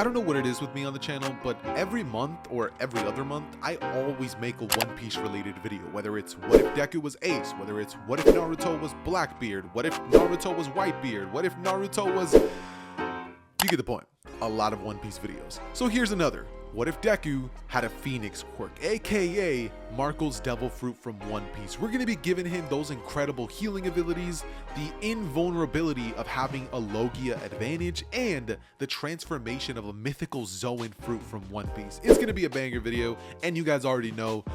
I don't know what it is with me on the channel, but every month or every other month, I always make a One Piece related video. Whether it's what if Deku was Ace, whether it's what if Naruto was Blackbeard, what if Naruto was Whitebeard, what if Naruto was... You get the point. A lot of One Piece videos. So here's another. What if Deku had a Pheonix quirk, aka Marco's Devil Fruit from One Piece? We're going to be giving him those incredible healing abilities, the invulnerability of having a Logia advantage, and the transformation of a mythical Zoan fruit from One Piece. It's going to be a banger video, and you guys already know,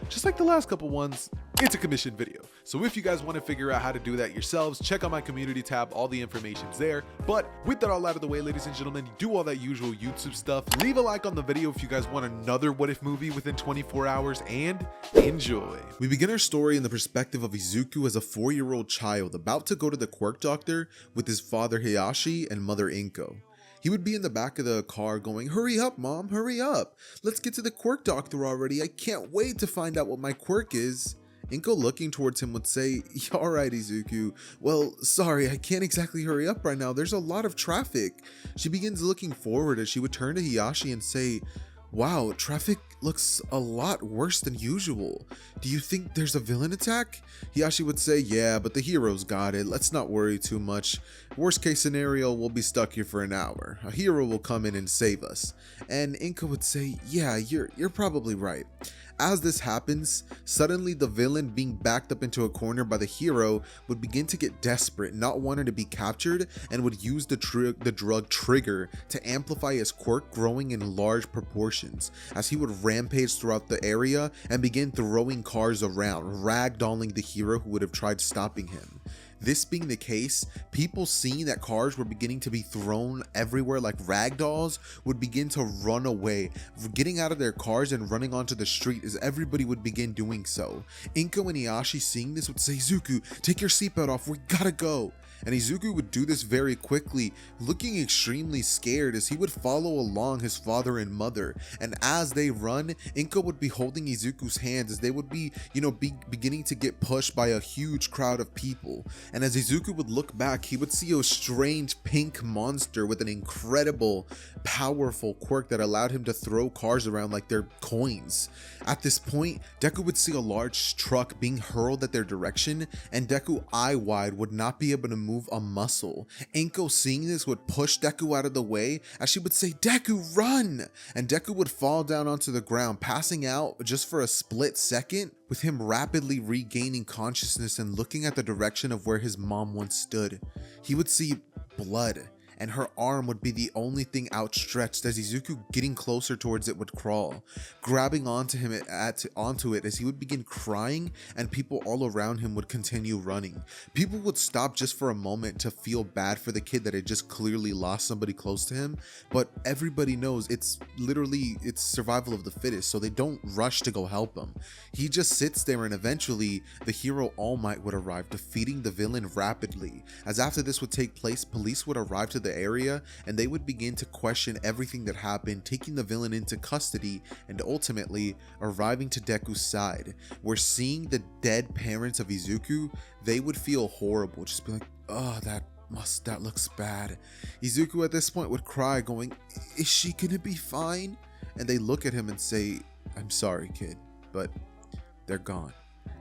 just like the last couple ones, it's a commissioned video. So if you guys want to figure out how to do that yourselves, check out my community tab, all the information's there. But with that all out of the way, ladies and gentlemen, do all that usual YouTube stuff. Leave a like on the video if you guys want another what if movie within 24 hours, and enjoy. We begin our story in the perspective of Izuku as a 4-year-old child about to go to the Quirk doctor with his father Heihachi and mother Inko. He would be in the back of the car going, "Hurry up, Mom, hurry up. Let's get to the Quirk doctor already. I can't wait to find out what my quirk is." Inko, looking towards him, would say, "Alright, Izuku. Well, sorry, I can't exactly hurry up right now. There's a lot of traffic." She begins looking forward as she would turn to Heihachi and say, "Wow, traffic looks a lot worse than usual. Do you think there's a villain attack?" Heihachi would say, "Yeah, but the heroes got it. Let's not worry too much. Worst case scenario, we'll be stuck here for an hour. A hero will come in and save us." And Inko would say, "Yeah, you're probably right." As this happens, suddenly the villain, being backed up into a corner by the hero, would begin to get desperate, not wanting to be captured, and would use the drug trigger to amplify his quirk, growing in large proportions, as he would rampage throughout the area and begin throwing cars around, ragdolling the hero who would have tried stopping him. This being the case, people seeing that cars were beginning to be thrown everywhere like ragdolls would begin to run away, getting out of their cars and running onto the street as everybody would begin doing so. Inko and Heihachi, seeing this, would say, "Izuku, take your seatbelt off, we gotta go." And Izuku would do this very quickly, looking extremely scared as he would follow along his father and mother. And as they run, Inko would be holding Izuku's hands as they would be beginning to get pushed by a huge crowd of people. And as Izuku would look back, he would see a strange pink monster with an incredible, powerful quirk that allowed him to throw cars around like they're coins. At this point, Deku would see a large truck being hurled at their direction, and Deku, eye wide, would not be able to move a muscle. Inko, seeing this, would push Deku out of the way as she would say, "Deku, run!" And Deku would fall down onto the ground, passing out just for a split second, with him rapidly regaining consciousness and looking at the direction of where his mom once stood. He would see blood, and her arm would be the only thing outstretched as Izuku, getting closer towards it, would crawl, grabbing onto it as he would begin crying, and people all around him would continue running. People would stop just for a moment to feel bad for the kid that had just clearly lost somebody close to him, but everybody knows it's survival of the fittest, so they don't rush to go help him. He just sits there, and eventually the hero All Might would arrive, defeating the villain rapidly. As after this would take place, police would arrive to the area, and they would begin to question everything that happened, taking the villain into custody and ultimately arriving to Deku's side, where seeing the dead parents of Izuku, they would feel horrible, just be like, "Oh, that looks bad." Izuku at this point would cry, going, "Is she gonna be fine?" And they look at him and say, "I'm sorry, kid, but they're gone."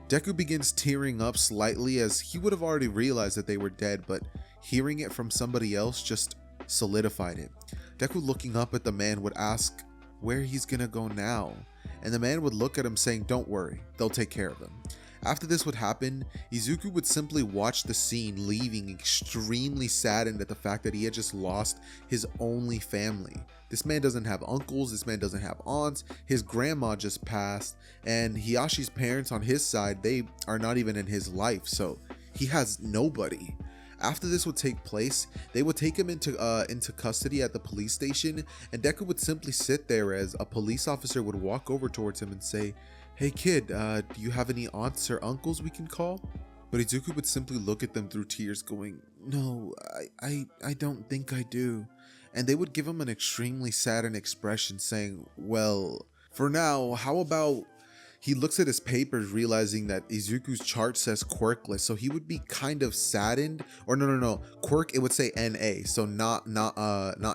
Deku begins tearing up slightly as he would have already realized that they were dead, but hearing it from somebody else just solidified it. Deku, looking up at the man, would ask where he's gonna go now, and the man would look at him saying, "Don't worry, they'll take care of him." After this would happen, Izuku would simply watch the scene, leaving extremely saddened at the fact that he had just lost his only family. This man doesn't have uncles, this man doesn't have aunts, his grandma just passed, and Heihachi's parents on his side, they are not even in his life, so he has nobody. After this would take place, they would take him into custody at the police station, and Deku would simply sit there as a police officer would walk over towards him and say, "Hey kid, do you have any aunts or uncles we can call?" But Izuku would simply look at them through tears, going, "No, I don't think I do." And they would give him an extremely saddened expression, saying, "Well, for now, how about He looks at his papers, realizing that Izuku's chart says quirkless, so he would be kind of saddened. Or no, quirk, it would say NA, so not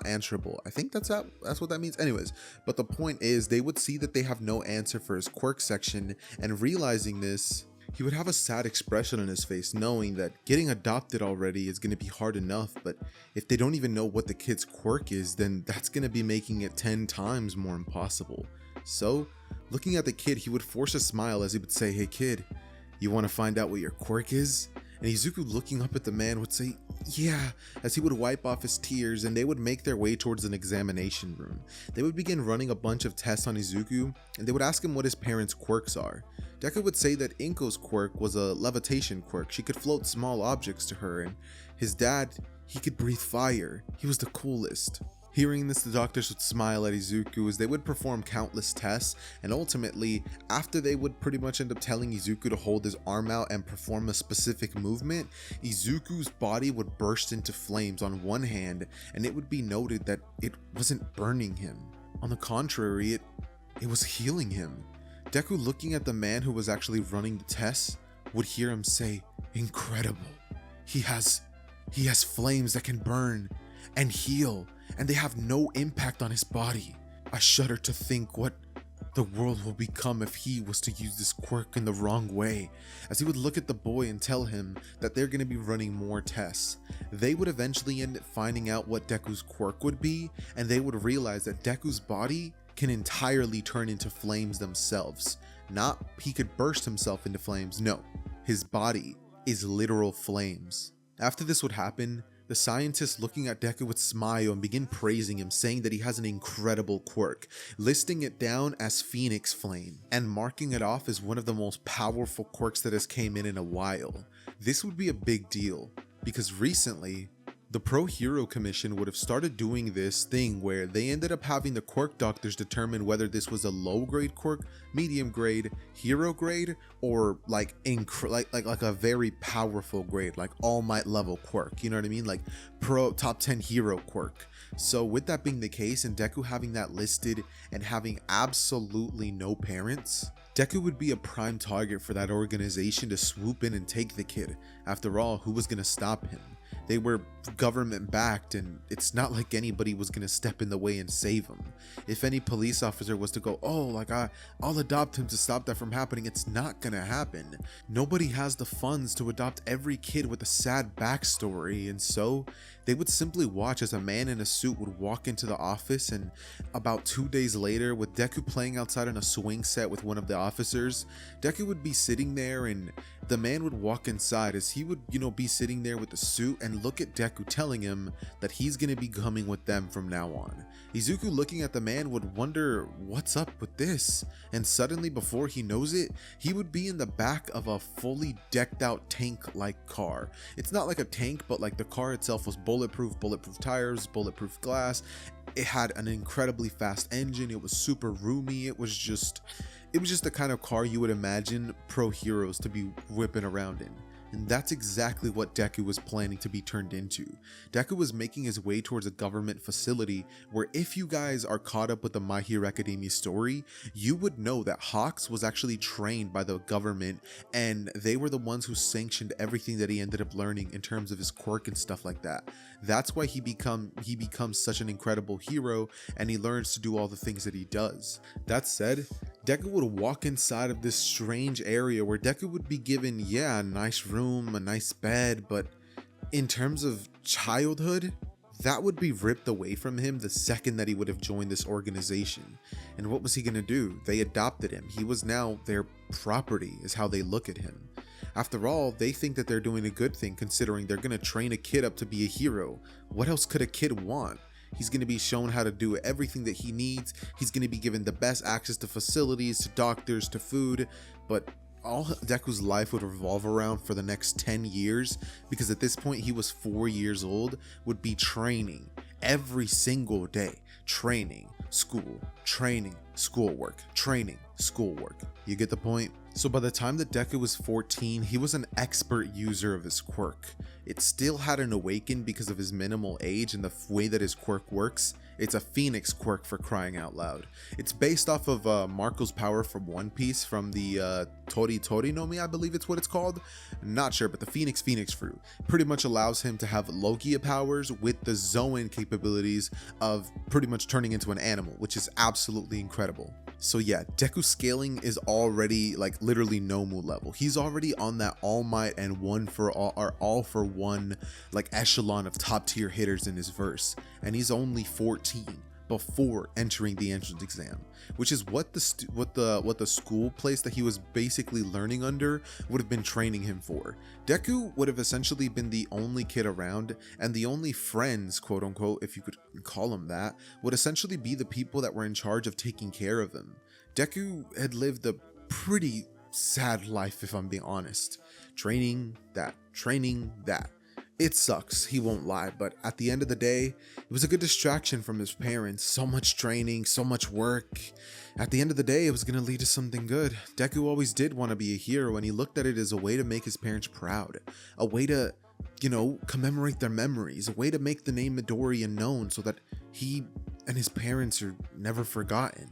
answerable. I think that's what that means. Anyways, but the point is, they would see that they have no answer for his quirk section, and realizing this, he would have a sad expression on his face, knowing that getting adopted already is going to be hard enough, but if they don't even know what the kid's quirk is, then that's going to be making it 10 times more impossible. So, looking at the kid, he would force a smile as he would say, "Hey kid, you want to find out what your quirk is?" And Izuku, looking up at the man, would say, "Yeah," as he would wipe off his tears, and they would make their way towards an examination room. They would begin running a bunch of tests on Izuku, and they would ask him what his parents' quirks are. Deku would say that Inko's quirk was a levitation quirk. She could float small objects to her, and his dad, he could breathe fire. He was the coolest. Hearing this, the doctors would smile at Izuku as they would perform countless tests, and ultimately, after they would pretty much end up telling Izuku to hold his arm out and perform a specific movement, Izuku's body would burst into flames on one hand, and it would be noted that it wasn't burning him. On the contrary, it was healing him. Deku, looking at the man who was actually running the tests, would hear him say, "Incredible. He has flames that can burn and heal, and they have no impact on his body. I shudder to think what the world will become if he was to use this quirk in the wrong way," as he would look at the boy and tell him that they're going to be running more tests. They would eventually end up finding out what Deku's quirk would be, and they would realize that Deku's body can entirely turn into flames themselves. Not he could burst himself into flames, no. His body is literal flames. After this would happen, the scientist, looking at Deku, would smile and begin praising him, saying that he has an incredible quirk, listing it down as Pheonix Flame, and marking it off as one of the most powerful quirks that has came in a while. This would be a big deal, because recently, the Pro Hero Commission would have started doing this thing where they ended up having the quirk doctors determine whether this was a low grade quirk, medium grade, hero grade, or like a very powerful grade, like All Might level quirk, you know what I mean? Like pro top 10 hero quirk. So with that being the case, and Deku having that listed and having absolutely no parents, Deku would be a prime target for that organization to swoop in and take the kid. After all, who was going to stop him? They were government backed, and it's not like anybody was going to step in the way and save him. If any police officer was to go, "Oh, like I'll adopt him to stop that from happening," it's not going to happen. Nobody has the funds to adopt every kid with a sad backstory, and so they would simply watch as a man in a suit would walk into the office, and about 2 days later, with Deku playing outside on a swing set with one of the officers, Deku would be sitting there, and the man would walk inside as he would, be sitting there with the suit and look at Deku, telling him that he's going to be coming with them from now on. Izuku, looking at the man, would wonder what's up with this, and suddenly, before he knows it, he would be in the back of a fully decked out tank-like car. It's not like a tank, but like the car itself was bulletproof tires, bulletproof glass. It had an incredibly fast engine. It was super roomy. It was just the kind of car you would imagine pro heroes to be whipping around in. And that's exactly what Deku was planning to be turned into. Deku was making his way towards a government facility where, if you guys are caught up with the My Hero Academia story, you would know that Hawks was actually trained by the government, and they were the ones who sanctioned everything that he ended up learning in terms of his quirk and stuff like that. That's why he becomes such an incredible hero, and he learns to do all the things that he does. That said, Deku would walk inside of this strange area where Deku would be given, a nice room, a nice bed, but in terms of childhood, that would be ripped away from him the second that he would have joined this organization. And what was he going to do? They adopted him. He was now their property, is how they look at him. After all, they think that they're doing a good thing, considering they're going to train a kid up to be a hero. What else could a kid want? He's going to be shown how to do everything that he needs. He's going to be given the best access to facilities, to doctors, to food. But all Deku's life would revolve around for the next 10 years, because at this point he was 4 years old, would be training every single day. Training, school, training, schoolwork, training, schoolwork. You get the point? So by the time that Deku was 14, he was an expert user of his quirk. It still hadn't awakened because of his minimal age and the way that his quirk works. It's a Pheonix quirk, for crying out loud. It's based off of Marco's power from One Piece, from the Tori Tori no Mi, I believe it's what it's called. Not sure, but the Pheonix fruit pretty much allows him to have Logia powers with the Zoan capabilities of pretty much turning into an animal, which is absolutely incredible. So yeah, Deku's scaling is already like literally Nomu level. He's already on that All Might and One for All, or All for One, like echelon of top tier hitters in his verse, and he's only 14 before entering the entrance exam, which is what the school place that he was basically learning under would have been training him for. Deku would have essentially been the only kid around, and the only friends, quote unquote, if you could call them that, would essentially be the people that were in charge of taking care of him. Deku had lived a pretty sad life, if I'm being honest. Training that. It sucks, he won't lie, but at the end of the day, it was a good distraction from his parents. So much training, so much work. At the end of the day, it was going to lead to something good. Deku always did want to be a hero, and he looked at it as a way to make his parents proud. A way to, you know, commemorate their memories. A way to make the name Midoriya known so that he and his parents are never forgotten.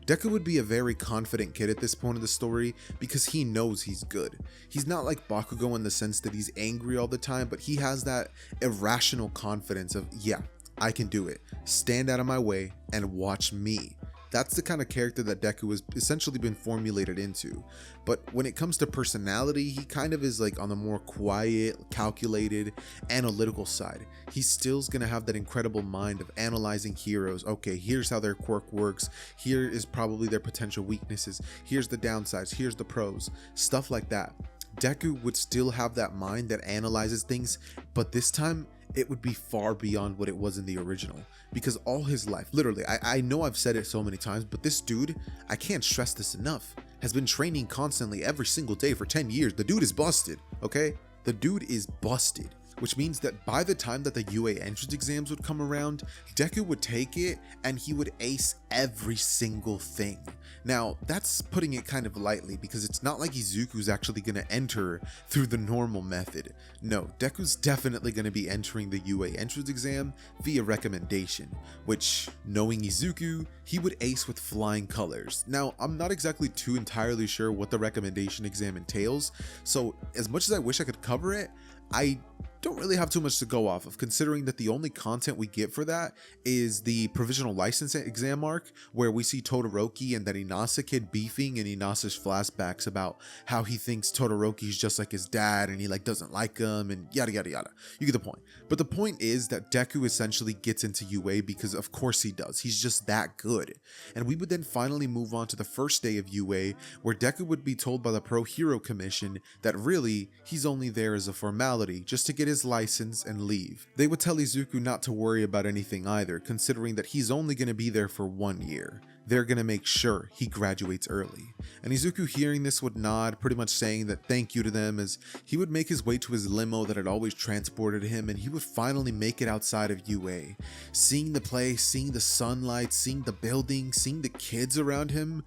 Deku would be a very confident kid at this point of the story because he knows he's good. He's not like Bakugo in the sense that he's angry all the time, but he has that irrational confidence of, yeah, I can do it. Stand out of my way and watch me. That's the kind of character that Deku has essentially been formulated into. But when it comes to personality, he kind of is like on the more quiet, calculated, analytical side. He still's gonna have that incredible mind of analyzing heroes. Okay, here's how their quirk works. Here is probably their potential weaknesses. Here's the downsides. Here's the pros. Stuff like that. Deku would still have that mind that analyzes things, but this time it would be far beyond what it was in the original, because all his life, literally, I know I've said it so many times, but this dude, I can't stress this enough, has been training constantly every single day for 10 years. The dude is busted, okay? The dude is busted, which means that by the time that the UA entrance exams would come around, Deku would take it and he would ace every single thing. Now, that's putting it kind of lightly because it's not like Izuku's actually going to enter through the normal method. No, Deku's definitely going to be entering the UA entrance exam via recommendation, which, knowing Izuku, he would ace with flying colors. Now, I'm not exactly too entirely sure what the recommendation exam entails, so as much as I wish I could cover it, I don't really have too much to go off of, considering that the only content we get for that is the provisional license exam arc, where we see Todoroki and that Inasa kid beefing, and Inasa's flashbacks about how he thinks Todoroki's just like his dad and he like doesn't like him and yada yada yada. You get the point. But the point is that Deku essentially gets into UA because of course he does. He's just that good. And we would then finally move on to the first day of UA, where Deku would be told by the Pro Hero Commission that really he's only there as a formality, just to get his license and leave. They would tell Izuku not to worry about anything either, considering that he's only going to be there for 1 year. They're going to make sure he graduates early. And Izuku, hearing this, would nod, pretty much saying that thank you to them, as he would make his way to his limo that had always transported him, and he would finally make it outside of UA. Seeing the place, seeing the sunlight, seeing the building, seeing the kids around him,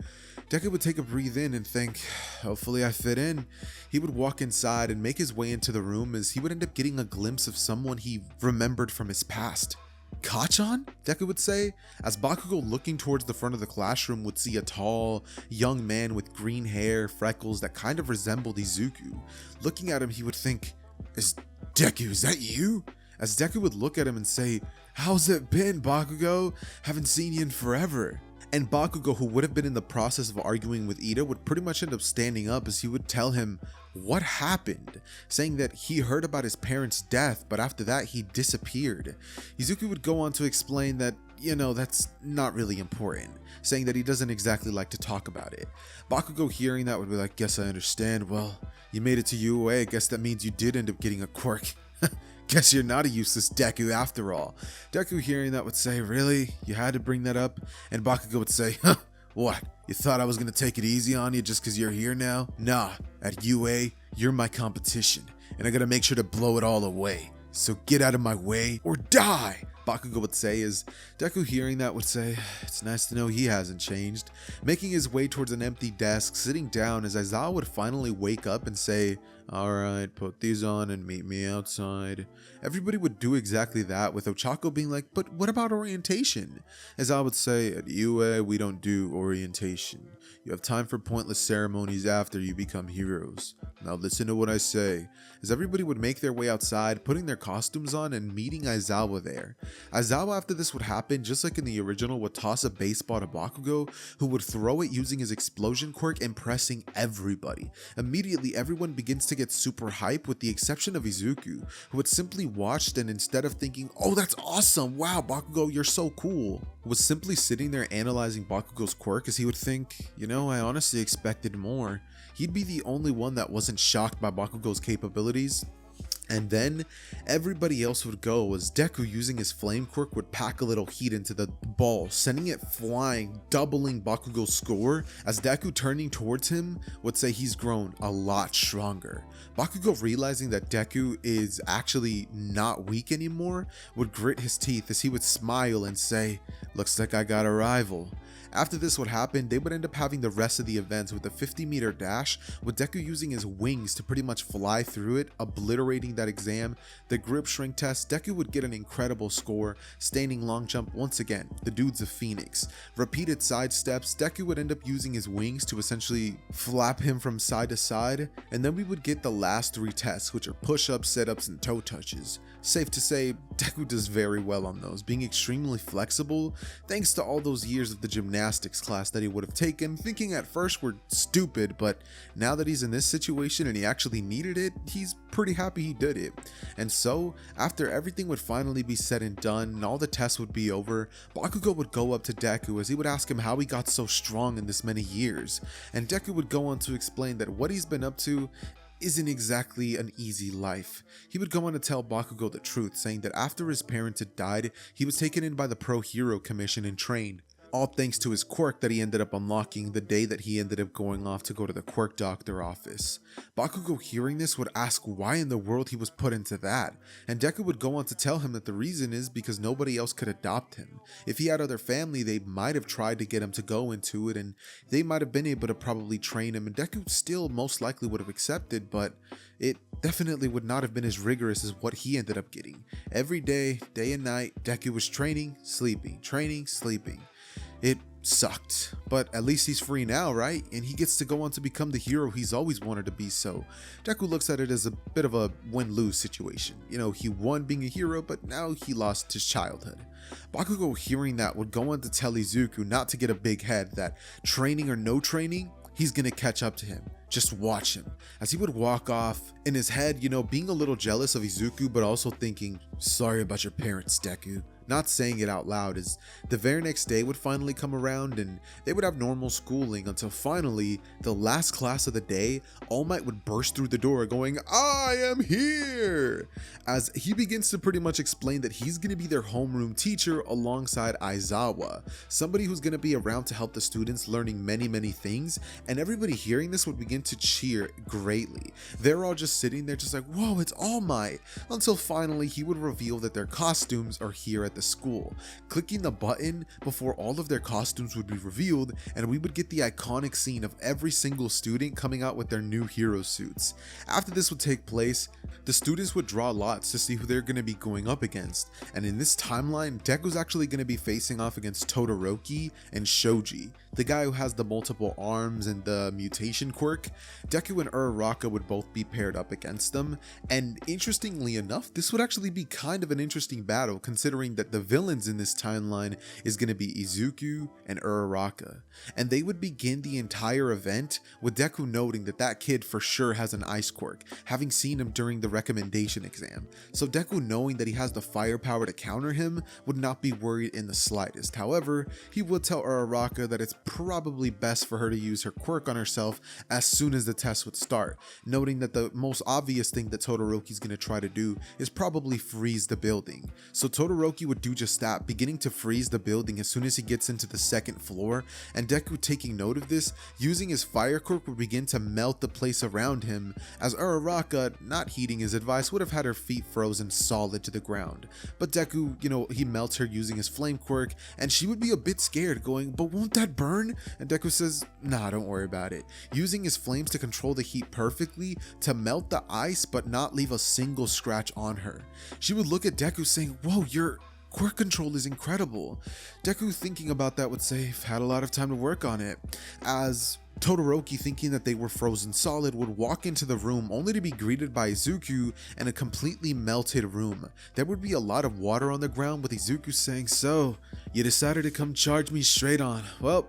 Deku would take a breathe in and think, hopefully I fit in. He would walk inside and make his way into the room, as he would end up getting a glimpse of someone he remembered from his past. Kachan? Deku would say, as Bakugo, looking towards the front of the classroom, would see a tall, young man with green hair, freckles that kind of resembled Izuku. Looking at him, he would think, Deku, is that you? As Deku would look at him and say, how's it been, Bakugo? Haven't seen you in forever. And Bakugo, who would have been in the process of arguing with Ida, would pretty much end up standing up as he would tell him what happened, saying that he heard about his parents' death, but after that he disappeared. Izuku would go on to explain that, you know, that's not really important, saying that he doesn't exactly like to talk about it. Bakugo, hearing that, would be like, guess I understand. Well, you made it to UA, I guess that means you did end up getting a quirk. Guess you're not a useless Deku after all. Deku, hearing that, would say, really? You had to bring that up? And Bakugo would say, huh, what? You thought I was gonna take it easy on you just cause you're here now? Nah, at UA, you're my competition, and I gotta make sure to blow it all away. So get out of my way or die! Bakugo would say, as Deku hearing that would say, "It's nice to know he hasn't changed," making his way towards an empty desk, sitting down as Aizawa would finally wake up and say, "Alright, put these on and meet me outside." Everybody would do exactly that, with Ochako being like, "But what about orientation?" Aizawa would say, "At UA, we don't do orientation. You have time for pointless ceremonies after you become heroes. Now listen to what I say." As everybody would make their way outside, putting their costumes on and meeting Aizawa there. Aizawa, after this would happen, just like in the original, would toss a baseball to Bakugo, who would throw it using his explosion quirk, impressing everybody. Immediately, everyone begins to get super hype, with the exception of Izuku, who had simply watched and instead of thinking, "Oh, that's awesome, wow, Bakugo, you're so cool," was simply sitting there analyzing Bakugo's quirk, as he would think, I honestly expected more. He'd be the only one that wasn't shocked by Bakugo's capabilities. And then everybody else would go, as Deku, using his flame quirk, would pack a little heat into the ball, sending it flying, doubling Bakugo's score, as Deku, turning towards him, would say he's grown a lot stronger. Bakugo, realizing that Deku is actually not weak anymore, would grit his teeth as he would smile and say, "Looks like I got a rival." After this would happen, they would end up having the rest of the events with a 50-meter dash, with Deku using his wings to pretty much fly through it, obliterating that exam. The grip shrink test, Deku would get an incredible score. Standing long jump, once again, the dude's a Pheonix. Repeated side steps, Deku would end up using his wings to essentially flap him from side to side. And then we would get the last 3 tests, which are push-ups, sit-ups, and toe touches. Safe to say, Deku does very well on those, being extremely flexible, thanks to all those years of the gymnastics class that he would have taken, thinking at first were stupid, but now that he's in this situation and he actually needed it, he's pretty happy he did it. And so, after everything would finally be said and done, and all the tests would be over, Bakugo would go up to Deku as he would ask him how he got so strong in this many years, and Deku would go on to explain that what he's been up to isn't exactly an easy life. He would go on to tell Bakugo the truth, saying that after his parents had died, he was taken in by the Pro Hero Commission and trained. All thanks to his quirk that he ended up unlocking the day that he ended up going off to go to the quirk doctor office. Bakugo, hearing this, would ask why in the world he was put into that, and Deku would go on to tell him that the reason is because nobody else could adopt him. If he had other family, they might have tried to get him to go into it, and they might have been able to probably train him, and Deku still most likely would have accepted, but it definitely would not have been as rigorous as what he ended up getting. Every day, day and night, Deku was training, sleeping, training, sleeping. It sucked, but at least he's free now, right? And he gets to go on to become the hero he's always wanted to be, so Deku looks at it as a bit of a win-lose situation. He won being a hero, but now he lost his childhood. Bakugo, hearing that, would go on to tell Izuku not to get a big head, that training or no training, he's gonna catch up to him. Just watch him. As he would walk off, in his head, being a little jealous of Izuku, but also thinking, "Sorry about your parents, Deku." Not saying it out loud, as the very next day would finally come around and they would have normal schooling until finally, the last class of the day, All Might would burst through the door going, "I am here!" As he begins to pretty much explain that he's going to be their homeroom teacher alongside Aizawa, somebody who's going to be around to help the students learning many things, and everybody hearing this would begin to cheer greatly. They're all just sitting there just like, "Whoa, it's All Might," until finally he would reveal that their costumes are here at the school, clicking the button before all of their costumes would be revealed, and we would get the iconic scene of every single student coming out with their new hero suits. After this would take place, the students would draw lots to see who they're going to be going up against, and in this timeline, Deku's actually going to be facing off against Todoroki and Shoji, the guy who has the multiple arms and the mutation quirk. Deku and Uraraka would both be paired up against them, and interestingly enough, this would actually be kind of an interesting battle, considering that the villains in this timeline is going to be Izuku and Uraraka, and they would begin the entire event with Deku noting that that kid for sure has an ice quirk, having seen him during the recommendation exam. So Deku, knowing that he has the firepower to counter him, would not be worried in the slightest. However, he would tell Uraraka that it's probably best for her to use her quirk on herself as soon as the test would start, noting that the most obvious thing that Todoroki's going to try to do is probably freeze the building. So Todoroki would do just that, beginning to freeze the building as soon as he gets into the second floor, and Deku, taking note of this, using his fire quirk, would begin to melt the place around him, as Uraraka, not heeding his advice, would have had her feet frozen solid to the ground. But Deku, he melts her using his flame quirk, and she would be a bit scared, going, "But won't that burn?" And Deku says, "Nah, don't worry about it," using his flames to control the heat perfectly to melt the ice but not leave a single scratch on her. She would look at Deku saying, "Whoa, your quirk control is incredible." Deku, thinking about that, would say, "I've had a lot of time to work on it," as Todoroki, thinking that they were frozen solid, would walk into the room only to be greeted by Izuku in a completely melted room. There would be a lot of water on the ground, with Izuku saying, "So, you decided to come charge me straight on. Well,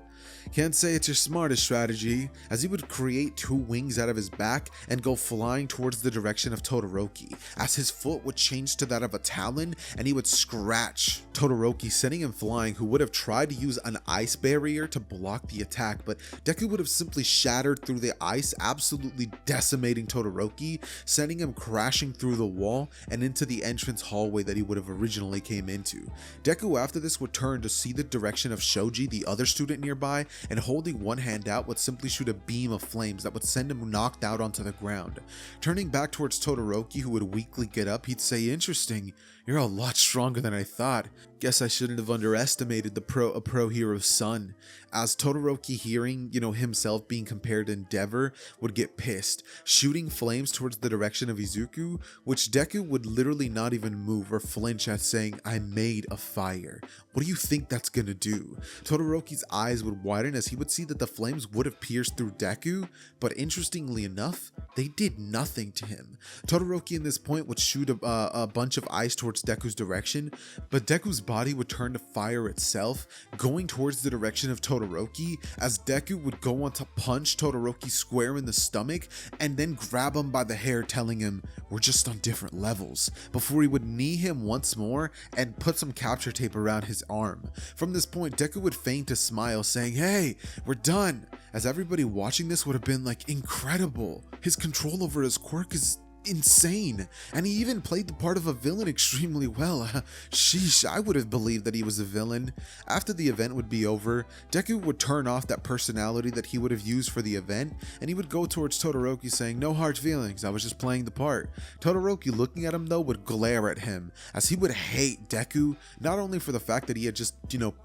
can't say it's your smartest strategy," as he would create two wings out of his back and go flying towards the direction of Todoroki, as his foot would change to that of a talon and he would scratch Todoroki, sending him flying, who would have tried to use an ice barrier to block the attack, but Deku would have simply shattered through the ice, absolutely decimating Todoroki, sending him crashing through the wall and into the entrance hallway that he would have originally came into. Deku, after this, would turn to see the direction of Shoji, the other student nearby, and holding one hand out would simply shoot a beam of flames that would send him knocked out onto the ground. Turning back towards Todoroki, who would weakly get up, he'd say, "Interesting, you're a lot stronger than I thought. Guess I shouldn't have underestimated a pro hero's son." As Todoroki, hearing, himself being compared to Endeavor, would get pissed, shooting flames towards the direction of Izuku, which Deku would literally not even move or flinch at, saying, "I made a fire. What do you think that's gonna do?" Todoroki's eyes would widen as he would see that the flames would have pierced through Deku, but interestingly enough, they did nothing to him. Todoroki in this point would shoot a bunch of ice towards Deku's direction, but Deku's body would turn to fire itself, going towards the direction of Todoroki, as Deku would go on to punch Todoroki square in the stomach and then grab him by the hair, telling him, "We're just on different levels," before he would knee him once more and put some capture tape around his arm. From this point, Deku would feign to smile, saying, "Hey, we're done," as everybody watching this would have been like, "Incredible. His control over his quirk is insane, and he even played the part of a villain extremely well. Sheesh, I would have believed that he was a villain." After the event would be over, Deku would turn off that personality that he would have used for the event, and he would go towards Todoroki saying, "No hard feelings, I was just playing the part." Todoroki, looking at him though, would glare at him, as he would hate Deku, not only for the fact that he had just,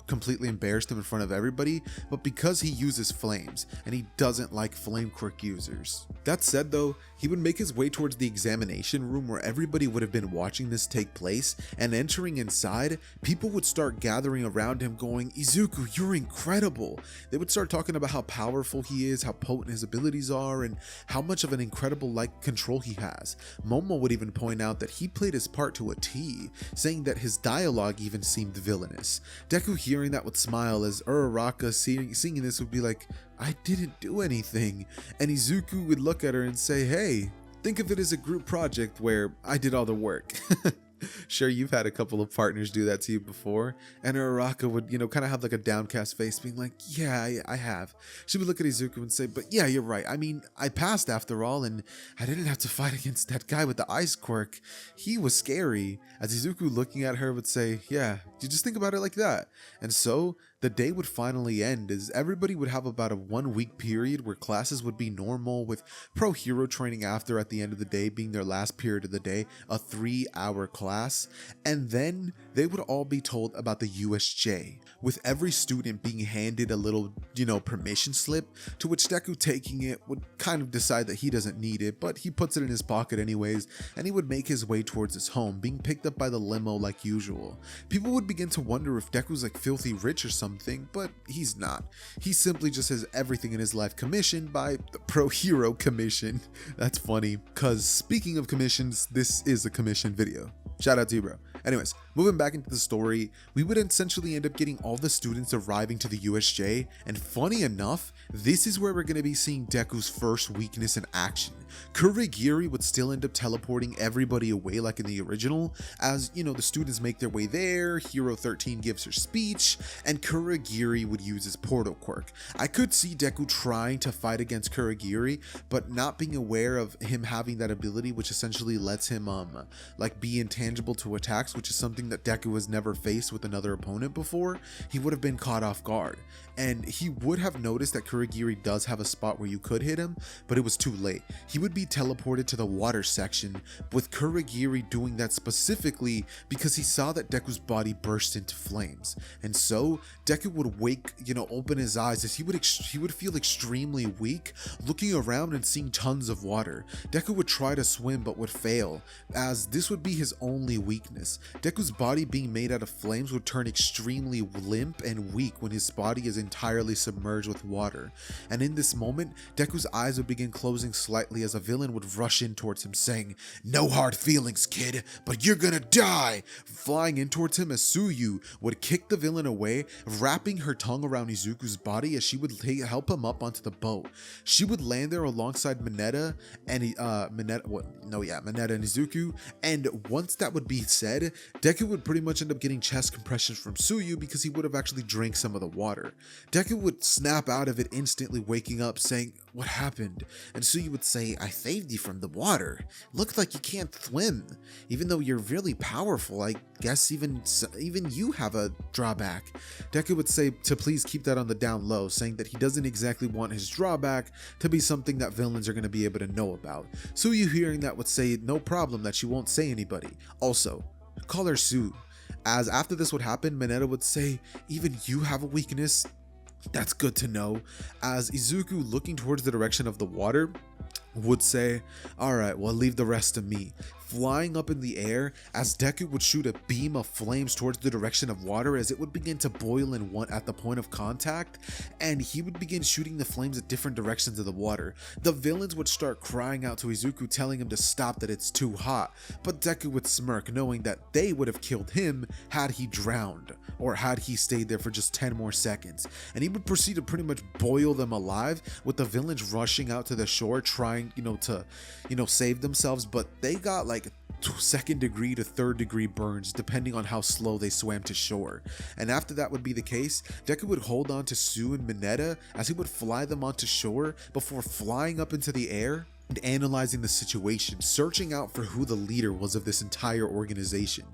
completely embarrassed him in front of everybody, but because he uses flames, and he doesn't like flame quirk users. That said though, he would make his way towards the examination room where everybody would have been watching this take place, and entering inside, people would start gathering around him going, "Izuku, you're incredible." They would start talking about how powerful he is, how potent his abilities are, and how much of an incredible control he has. Momo would even point out that he played his part to a T, saying that his dialogue even seemed villainous. Deku, hearing that, would smile, as Uraraka, seeing this, would be like, "I didn't do anything," and Izuku would look at her and say, "Hey, think of it as a group project where I did all the work." Sure, you've had a couple of partners do that to you before. And Uraraka would, kind of have like a downcast face, being like, "Yeah, I have." She would look at Izuku and say, "But yeah, you're right. I mean, I passed after all, and I didn't have to fight against that guy with the ice quirk. He was scary." As Izuku, looking at her, would say, "Yeah, you just think about it like that." And so the day would finally end, as everybody would have about a 1-week period where classes would be normal, with pro hero training after, at the end of the day, being their last period of the day, a 3-hour class, and then they would all be told about the USJ, with every student being handed a little, permission slip, to which Deku, taking it, would kind of decide that he doesn't need it, but he puts it in his pocket anyways, and he would make his way towards his home, being picked up by the limo like usual. People would begin to wonder if Deku's like filthy rich or something, but he's not. He simply just has everything in his life commissioned by the Pro Hero Commission. That's funny, cause speaking of commissions, this is a commission video. Shout out to you, bro. Anyways, moving back into the story, we would essentially end up getting all the students arriving to the USJ, and funny enough, this is where we're going to be seeing Deku's first weakness in action. Kurogiri would still end up teleporting everybody away like in the original, as, the students make their way there, Hero 13 gives her speech, and Kurogiri would use his portal quirk. I could see Deku trying to fight against Kurogiri, but not being aware of him having that ability, which essentially lets him, be intangible to attacks, which is something that Deku has never faced with another opponent before, he would have been caught off guard. And he would have noticed that Kurogiri does have a spot where you could hit him, but it was too late. He would be teleported to the water section, with Kurogiri doing that specifically because he saw that Deku's body burst into flames. And so Deku would wake, open his eyes as he would feel extremely weak, looking around and seeing tons of water. Deku would try to swim but would fail, as this would be his only weakness. Deku's body being made out of flames would turn extremely limp and weak when his body is entirely submerged with water. And in this moment, Deku's eyes would begin closing slightly as a villain would rush in towards him saying, "No hard feelings, kid, but you're gonna die!" Flying in towards him as Tsuyu would kick the villain away, wrapping her tongue around Izuku's body as she would help him up onto the boat. She would land there alongside Mineta and Mineta and Izuku, and once that would be said, Deku would pretty much end up getting chest compressions from Tsuyu because he would have actually drank some of the water. Deku would snap out of it, instantly waking up saying, "What happened?" And Tsuyu would say, "I saved you from the water. Looked like you can't swim. Even though you're really powerful, I guess even you have a drawback." Deku would say to please keep that on the down low, saying that he doesn't exactly want his drawback to be something that villains are going to be able to know about. Tsuyu, hearing that, would say no problem, that she won't say anybody. Also, call her Sue. As after this would happen, Mineta would say, "Even you have a weakness? That's good to know." As Izuku, looking towards the direction of the water, would say, "Alright, well, leave the rest to me." Flying up in the air, as Deku would shoot a beam of flames towards the direction of water as it would begin to boil at the point of contact, and he would begin shooting the flames at different directions of the water. The villains would start crying out to Izuku, telling him to stop, that it's too hot, but Deku would smirk, knowing that they would have killed him had he drowned, or had he stayed there for just 10 more seconds, and he would proceed to pretty much boil them alive, with the villains rushing out to the shore trying, to save themselves, but they got like second degree to third degree burns depending on how slow they swam to shore. And after that would be the case, Deku would hold on to Sue and Mineta as he would fly them onto shore before flying up into the air and analyzing the situation, searching out for who the leader was of this entire organization.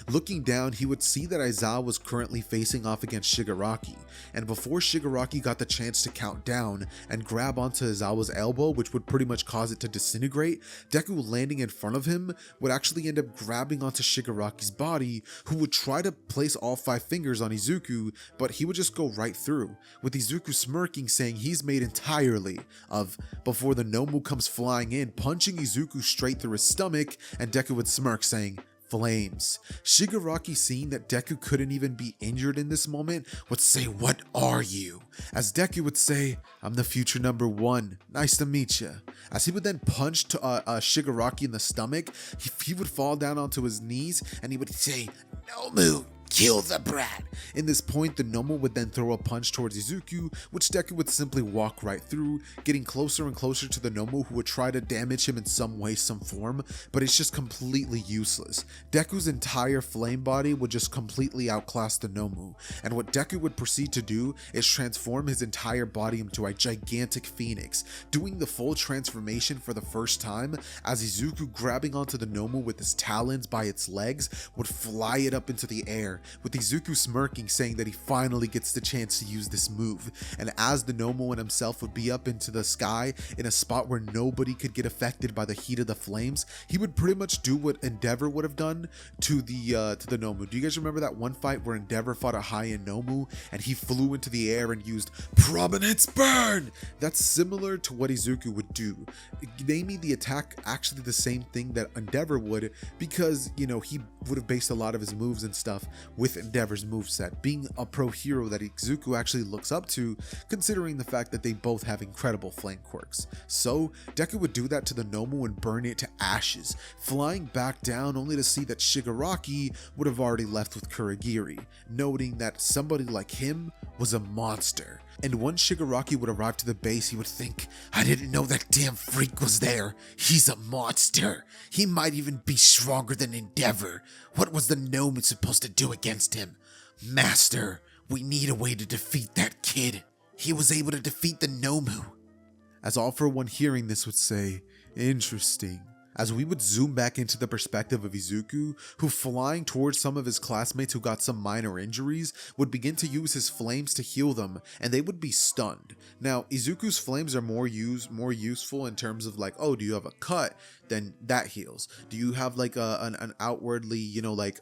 Looking down, he would see that Aizawa was currently facing off against Shigaraki, and before Shigaraki got the chance to count down and grab onto Aizawa's elbow, which would pretty much cause it to disintegrate, Deku landing in front of him would actually end up grabbing onto Shigaraki's body, who would try to place all 5 fingers on Izuku, but he would just go right through, with Izuku smirking, saying he's made entirely of, before the Nomu comes flying in, punching Izuku straight through his stomach, and Deku would smirk, saying, "Flames." Shigaraki, seeing that Deku couldn't even be injured in this moment, would say, "What are you?" As Deku would say, "I'm the future number 1. Nice to meet you." As he would then punch to Shigaraki in the stomach, he would fall down onto his knees and he would say, "Nomu, kill the brat." In this point, the Nomu would then throw a punch towards Izuku, which Deku would simply walk right through, getting closer and closer to the Nomu, who would try to damage him in some way, some form, but it's just completely useless. Deku's entire flame body would just completely outclass the Nomu, and what Deku would proceed to do is transform his entire body into a gigantic phoenix, doing the full transformation for the first time, as Izuku, grabbing onto the Nomu with his talons by its legs, would fly it up into the air, with Izuku smirking, saying that he finally gets the chance to use this move. And as the Nomu and himself would be up into the sky in a spot where nobody could get affected by the heat of the flames, he would pretty much do what Endeavor would have done to the Nomu. Do you guys remember that one fight where Endeavor fought a high-end Nomu and he flew into the air and used Prominence Burn? That's similar to what Izuku would do, naming the attack actually the same thing that Endeavor would, because he would have based a lot of his moves and stuff with Endeavor's moveset, being a pro hero that Izuku actually looks up to, considering the fact that they both have incredible flame quirks. So Deku would do that to the Nomu and burn it to ashes, flying back down only to see that Shigaraki would have already left with Kurogiri, noting that somebody like him was a monster. And once Shigaraki would arrive to the base, he would think, "I didn't know that damn freak was there. He's a monster. He might even be stronger than Endeavor. What was the Gnome supposed to do against him? Master, we need a way to defeat that kid. He was able to defeat the Nomu." As All For One, hearing this, would say, "Interesting. as we would zoom back into the perspective of Izuku, who flying towards some of his classmates who got some minor injuries, would begin to use his flames to heal them, and they would be stunned. Now, Izuku's flames are more useful in terms of like, oh, do you have a cut? Then that heals. Do you have like an outwardly, you know, like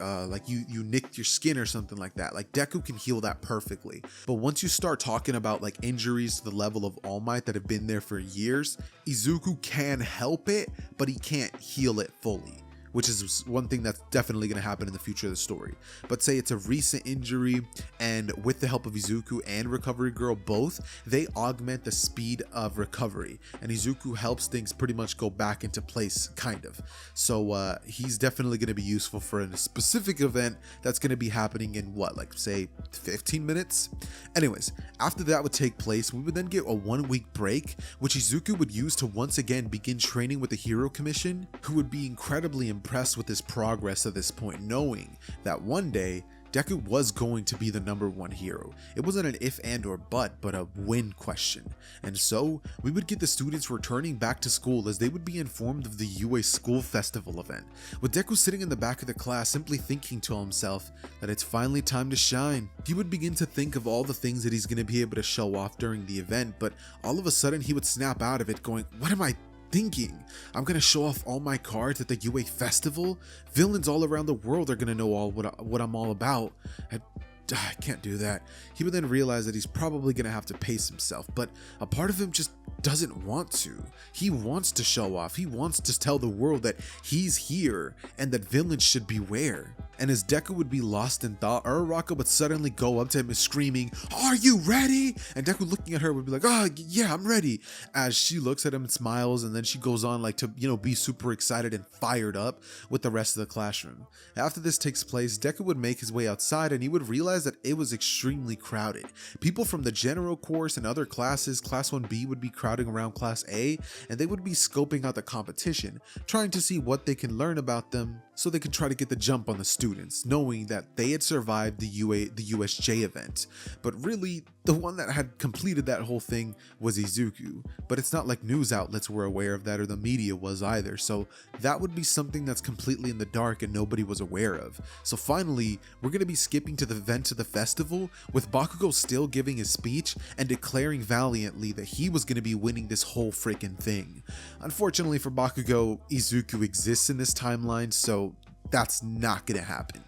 you nicked your skin or something like that? Like Deku can heal that perfectly. But once you start talking about like injuries to the level of All Might that have been there for years, Izuku can help it, but he can't heal it fully, which is one thing that's definitely going to happen in the future of the story. But say it's a recent injury, and with the help of Izuku and Recovery Girl both, they augment the speed of recovery, and Izuku helps things pretty much go back into place, kind of. So he's definitely going to be useful for a specific event that's going to be happening in what, like say 15 minutes? Anyways, after that would take place, we would then get a 1-week break, which Izuku would use to once again begin training with the Hero Commission, who would be incredibly impressed with his progress at this point, knowing that one day Deku was going to be the #1 hero. It wasn't an if and or but a when question. And so we would get the students returning back to school as they would be informed of the UA School Festival event, with Deku sitting in the back of the class simply thinking to himself that it's finally time to shine. He would begin to think of all the things that he's going to be able to show off during the event, but all of a sudden he would snap out of it going, what am I thinking? I'm gonna show off all my cards at the UA festival? Villains all around the world are gonna know what I'm all about. I can't do that. He would then realize that he's probably gonna have to pace himself, but a part of him just doesn't want to. He wants to show off. He wants to tell the world that he's here and that villains should beware. And as Deku would be lost in thought, Uraraka would suddenly go up to him and screaming, "Are you ready?" And Deku looking at her would be like, "Oh yeah, I'm ready." As she looks at him and smiles, and then she goes on like to, you know, be super excited and fired up with the rest of the classroom. After this takes place, Deku would make his way outside and he would realize that it was extremely crowded. People from the general course and other classes, Class 1B would be crowding around Class A, and they would be scoping out the competition, trying to see what they can learn about them so they could try to get the jump on the students, knowing that they had survived the USJ event. But really, the one that had completed that whole thing was Izuku. But it's not like news outlets were aware of that or the media was either, so that would be something that's completely in the dark and nobody was aware of. So finally, we're going to be skipping to the event of the festival, with Bakugo still giving his speech and declaring valiantly that he was going to be winning this whole freaking thing. Unfortunately for Bakugo, Izuku exists in this timeline, so that's not gonna happen.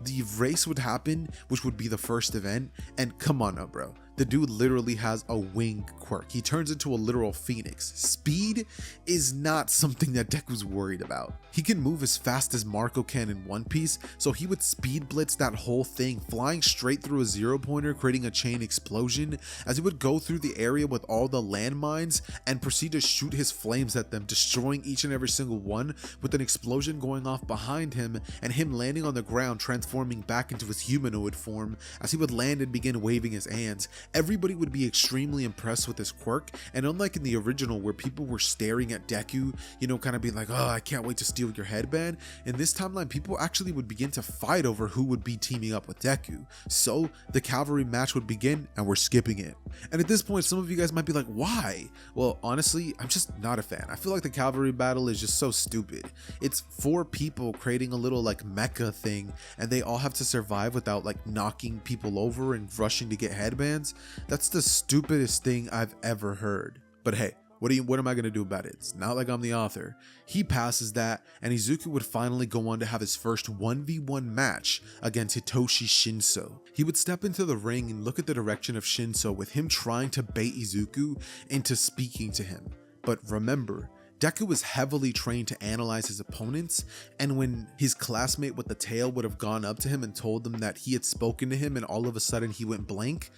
The race would happen, which would be the first event, and come on now, bro. The dude literally has a wing quirk. He turns into a literal phoenix. Speed is not something that Deku's worried about. He can move as fast as Marco can in One Piece, so he would speed blitz that whole thing, flying straight through a zero pointer, creating a chain explosion, as he would go through the area with all the landmines and proceed to shoot his flames at them, destroying each and every single one, with an explosion going off behind him and him landing on the ground, transforming back into his humanoid form. As he would land and begin waving his hands, everybody would be extremely impressed with his quirk, and unlike in the original where people were staring at Deku, you know, kind of being like, "Oh, I can't wait to steal your headband," in this timeline people actually would begin to fight over who would be teaming up with Deku. So the cavalry match would begin, and we're skipping it. And at this point, some of you guys might be like, why? Well, honestly, I'm just not a fan. I feel like the cavalry battle is just so stupid. It's 4 people creating a little like mecha thing, and they all have to survive without like knocking people over and rushing to get headbands. That's the stupidest thing I've ever heard. But hey, what am I going to do about it? It's not like I'm the author. He passes that, and Izuku would finally go on to have his first 1v1 match against Hitoshi Shinso. He would step into the ring and look at the direction of Shinso, with him trying to bait Izuku into speaking to him. But remember, Deku was heavily trained to analyze his opponents, and when his classmate with the tail would have gone up to him and told them that he had spoken to him and all of a sudden he went blank,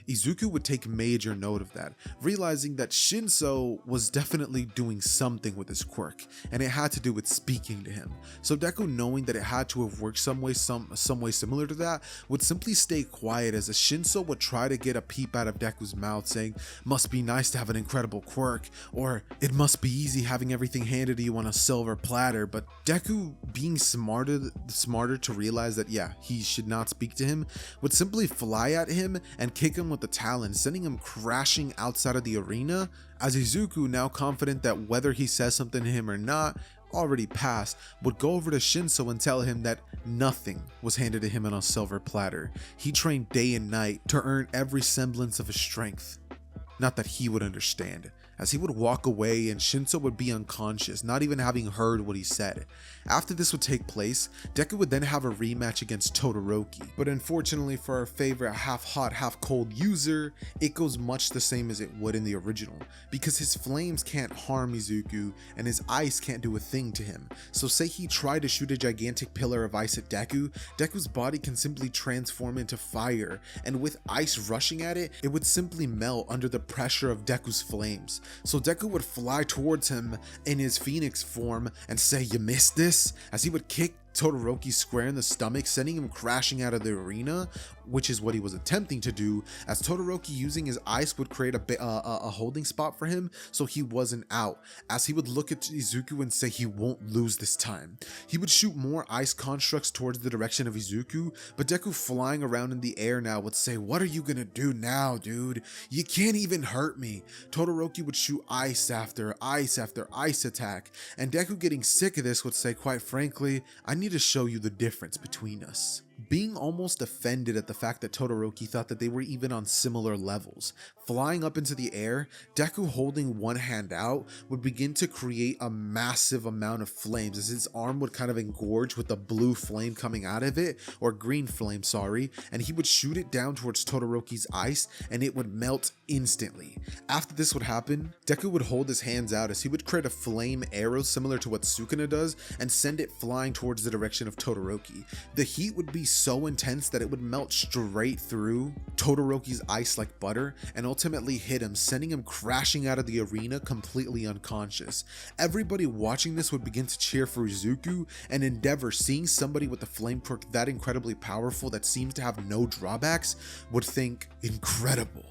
Izuku would take major note of that, realizing that Shinso was definitely doing something with his quirk, and it had to do with speaking to him. So Deku, knowing that it had to have worked some way similar to that, would simply stay quiet as Shinso would try to get a peep out of Deku's mouth, saying, "Must be nice to have an incredible quirk," or "It must be easy having everything handed to you on a silver platter." But Deku, being smarter to realize that yeah, he should not speak to him, would simply fly at him and kick him with the talon, sending him crashing outside of the arena, as Izuku, now confident that whether he says something to him or not, already passed, would go over to Shinso and tell him that nothing was handed to him on a silver platter. He trained day and night to earn every semblance of his strength. Not that he would understand, as he would walk away and Shinso would be unconscious, not even having heard what he said. After this would take place, Deku would then have a rematch against Todoroki, but unfortunately for our favorite half hot, half cold user, it goes much the same as it would in the original, because his flames can't harm Izuku and his ice can't do a thing to him. So say he tried to shoot a gigantic pillar of ice at Deku, Deku's body can simply transform into fire, and with ice rushing at it, it would simply melt under the pressure of Deku's flames. So Deku would fly towards him in his Pheonix form and say, "You missed this?" as he would kick Todoroki square in the stomach, sending him crashing out of the arena, which is what he was attempting to do, as Todoroki using his ice would create a holding spot for him so he wasn't out, as he would look at Izuku and say he won't lose this time. He would shoot more ice constructs towards the direction of Izuku, but Deku flying around in the air now would say, "What are you gonna do now, dude? You can't even hurt me." Todoroki would shoot ice after ice attack, and Deku, getting sick of this, would say, "Quite frankly, I need to show you the difference between us." Being almost offended at the fact that Todoroki thought that they were even on similar levels, flying up into the air, Deku, holding one hand out, would begin to create a massive amount of flames, as his arm would kind of engorge with a blue flame coming out of it, or green flame, sorry, and he would shoot it down towards Todoroki's ice and it would melt instantly. After this would happen, Deku would hold his hands out as he would create a flame arrow similar to what Sukuna does and send it flying towards the direction of Todoroki. The heat would be so intense that it would melt straight through Todoroki's ice like butter and ultimately hit him, sending him crashing out of the arena completely unconscious. Everybody watching this would begin to cheer for Izuku, and Endeavor, seeing somebody with the flame quirk that incredibly powerful that seems to have no drawbacks, would think incredible.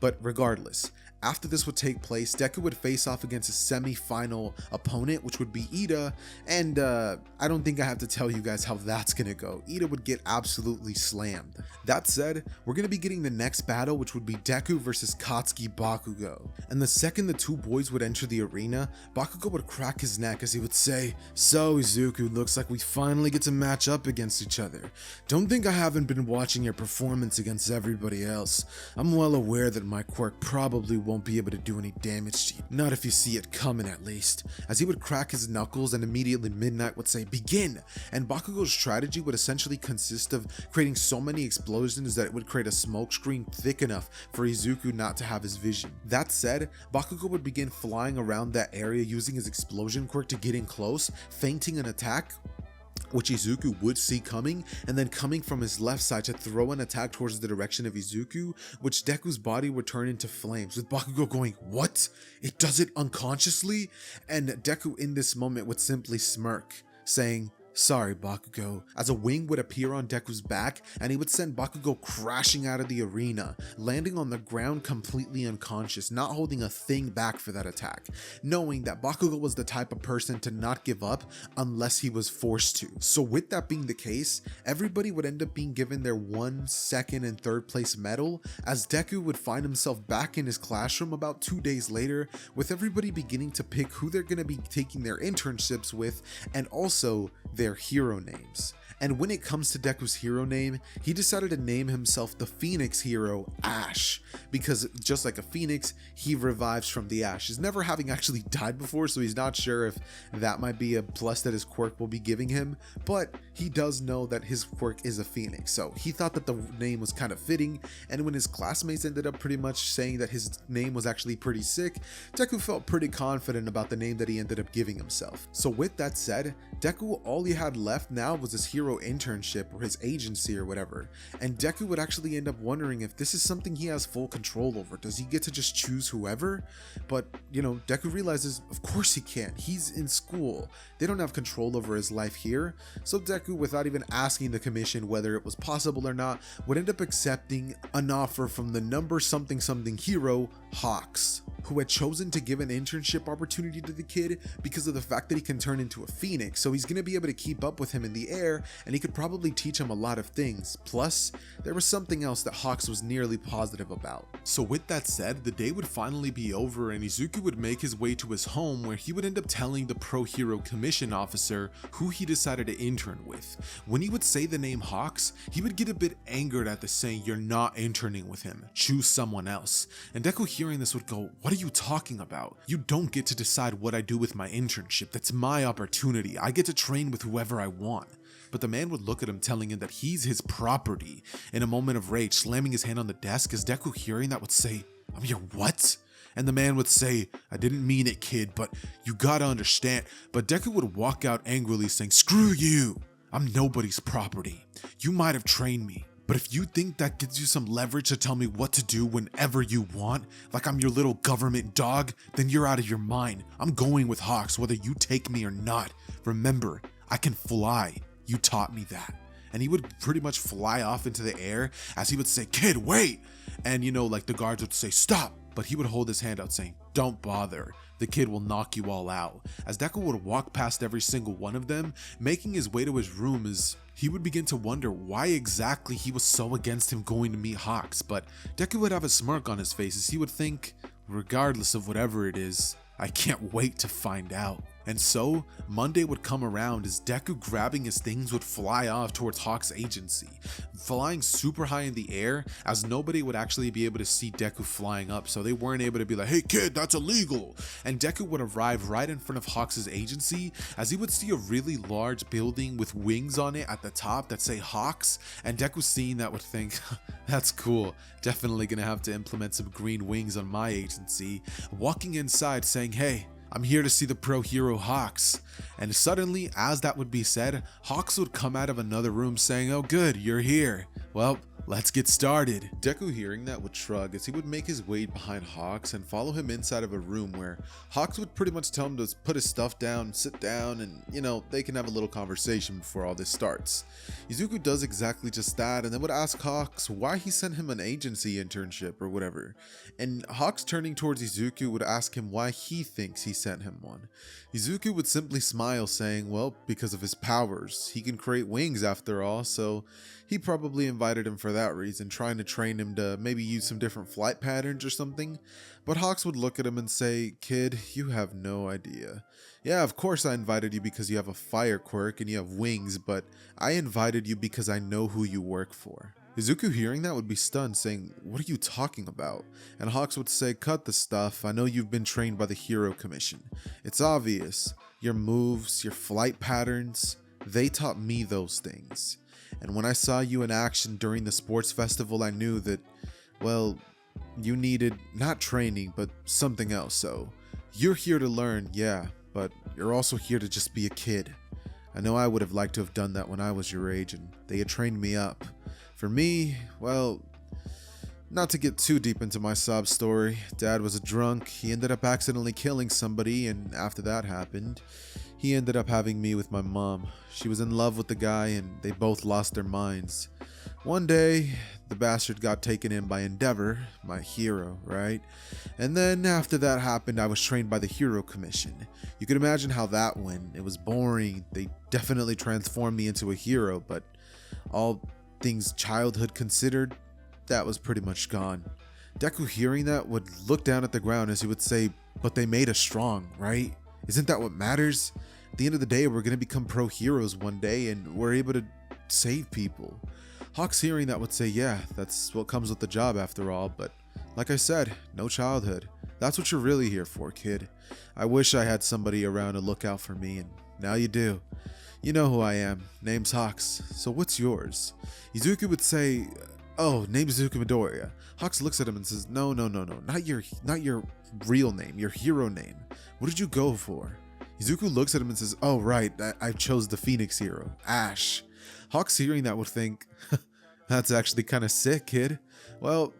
But regardless, after this would take place, Deku would face off against a semi-final opponent, which would be Ida, and I don't think I have to tell you guys how that's gonna go. Ida would get absolutely slammed. That said, we're gonna be getting the next battle, which would be Deku versus Katsuki Bakugo. And the second the two boys would enter the arena, Bakugo would crack his neck as he would say, "So Izuku, looks like we finally get to match up against each other. Don't think I haven't been watching your performance against everybody else. I'm well aware that my quirk probably won't be able to do any damage to you. Not if you see it coming, at least." As he would crack his knuckles, and immediately Midnight would say, "Begin!" And Bakugo's strategy would essentially consist of creating so many explosions that it would create a smoke screen thick enough for Izuku not to have his vision. That said, Bakugo would begin flying around that area using his explosion quirk to get in close, feinting an attack which Izuku would see coming, and then coming from his left side to throw an attack towards the direction of Izuku, which Deku's body would turn into flames, with Bakugo going, "What? It does it unconsciously?" And Deku in this moment would simply smirk, saying, "Sorry, Bakugo," as a wing would appear on Deku's back and he would send Bakugo crashing out of the arena, landing on the ground completely unconscious, not holding a thing back for that attack, knowing that Bakugo was the type of person to not give up unless he was forced to. So with that being the case, everybody would end up being given their 1st, 2nd, and 3rd place medal, as Deku would find himself back in his classroom about 2 days later, with everybody beginning to pick who they're going to be taking their internships with, and also their hero names. And when it comes to Deku's hero name, he decided to name himself the Pheonix hero Ash, because just like a phoenix, he revives from the ashes, never having actually died before, so he's not sure if that might be a plus that his quirk will be giving him, but he does know that his quirk is a phoenix, so he thought that the name was kind of fitting. And when his classmates ended up pretty much saying that his name was actually pretty sick, Deku felt pretty confident about the name that he ended up giving himself. So with that said, Deku, all he had left now was his hero internship or his agency or whatever, and Deku would actually end up wondering if this is something he has full control over. Does he get to just choose whoever? But Deku realizes of course he can't. He's in school, they don't have control over his life here. So Deku, without even asking the commission whether it was possible or not, would end up accepting an offer from the number something something hero Hawks, who had chosen to give an internship opportunity to the kid because of the fact that he can turn into a phoenix, so he's going to be able to keep up with him in the air, and he could probably teach him a lot of things. Plus, there was something else that Hawks was nearly positive about. So with that said, the day would finally be over and Izuku would make his way to his home, where he would end up telling the Pro Hero Commission officer who he decided to intern with. When he would say the name Hawks, he would get a bit angered at the saying, "You're not interning with him, choose someone else." And Deku, hearing this, would go, "What are you talking about? You don't get to decide what I do with my internship. That's my opportunity. I get to train with whoever I want." But the man would look at him, telling him that he's his property. In a moment of rage, slamming his hand on the desk, as Deku, hearing that, would say, "I'm your what?" And the man would say, "I didn't mean it, kid, but you gotta understand." But Deku would walk out angrily saying, "Screw you. I'm nobody's property. You might have trained me, but if you think that gives you some leverage to tell me what to do whenever you want, like I'm your little government dog, then you're out of your mind. I'm going with Hawks whether you take me or not. Remember, I can fly. You taught me that." And he would pretty much fly off into the air as he would say, "Kid, wait!" And like the guards would say, "Stop!" But he would hold his hand out saying, "Don't bother. The kid will knock you all out." As Deku would walk past every single one of them, making his way to his room, as he would begin to wonder why exactly he was so against him going to meet Hawks. But Deku would have a smirk on his face as he would think, regardless of whatever it is, I can't wait to find out. And so, Monday would come around as Deku, grabbing his things, would fly off towards Hawk's agency, flying super high in the air, as nobody would actually be able to see Deku flying up, so they weren't able to be like, "Hey kid, that's illegal." And Deku would arrive right in front of Hawk's agency, as he would see a really large building with wings on it at the top that say Hawks, and Deku, seeing that, would think, "That's cool, definitely gonna have to implement some green wings on my agency." Walking inside saying, "Hey, I'm here to see the Pro Hero Hawks." And suddenly, as that would be said, Hawks would come out of another room saying, "Oh good, you're here. Well, let's get started." Deku, hearing that, would shrug as he would make his way behind Hawks and follow him inside of a room where Hawks would pretty much tell him to put his stuff down, sit down, and they can have a little conversation before all this starts. Izuku does exactly just that, and then would ask Hawks why he sent him an agency internship or whatever. And Hawks, turning towards Izuku, would ask him why he thinks he sent him one. Izuku would simply smile, saying, "Well, because of his powers. He can create wings after all, so he probably invited him for that reason, trying to train him to maybe use some different flight patterns or something." But Hawks would look at him and say, "Kid, you have no idea. Yeah, of course I invited you because you have a fire quirk and you have wings, but I invited you because I know who you work for." Izuku, hearing that, would be stunned, saying, "What are you talking about?" And Hawks would say, "Cut the stuff. I know you've been trained by the Hero Commission. It's obvious. Your moves, your flight patterns, they taught me those things. And when I saw you in action during the sports festival, I knew that, well, you needed not training, but something else. So you're here to learn, yeah, but you're also here to just be a kid. I know I would have liked to have done that when I was your age and they had trained me up. For me, well, not to get too deep into my sob story, Dad was a drunk. He ended up accidentally killing somebody, and after that happened, he ended up having me with my mom. She was in love with the guy and they both lost their minds. One day, the bastard got taken in by Endeavor, my hero, right? And then after that happened, I was trained by the Hero Commission. You can imagine how that went. It was boring. They definitely transformed me into a hero, but all things childhood considered, that was pretty much gone." Deku, hearing that, would look down at the ground as he would say, "But they made us strong, right? Isn't that what matters? At the end of the day, we're going to become pro heroes one day and we're able to save people." Hawks, hearing that, would say, "Yeah, that's what comes with the job after all, but like I said, no childhood. That's what you're really here for, kid. I wish I had somebody around to look out for me, and now you do. You know who I am. Name's Hawks. So what's yours?" Izuku would say, "Oh, name's Izuku Midoriya." Hawks looks at him and says, No, not your real name, your hero name. What did you go for?" Izuku looks at him and says, "Oh, right, I chose the Pheonix hero, Ash." Hawks, hearing that, would think, "That's actually kind of sick, kid. Well,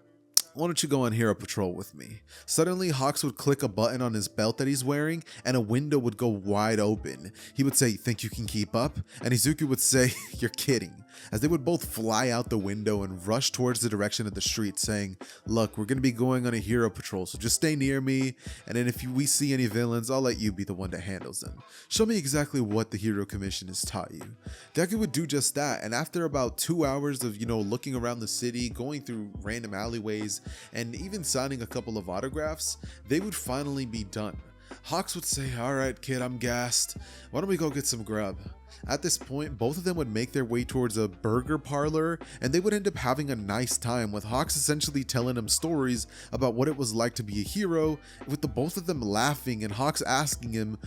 why don't you go on hero patrol with me?" Suddenly, Hawks would click a button on his belt that he's wearing, and a window would go wide open. He would say, "Think you can keep up?" And Izuku would say, "You're kidding. as they would both fly out the window and rush towards the direction of the street, saying, "Look, we're gonna be going on a hero patrol, so just stay near me, and then if we see any villains, I'll let you be the one that handles them. Show me exactly what the hero commission has taught you." Deku would do just that, and after about 2 hours of, looking around the city, going through random alleyways, and even signing a couple of autographs, they would finally be done. Hawks would say, "Alright kid, I'm gassed. Why don't we go get some grub?" At this point, both of them would make their way towards a burger parlor, and they would end up having a nice time, with Hawks essentially telling them stories about what it was like to be a hero, with the both of them laughing and Hawks asking him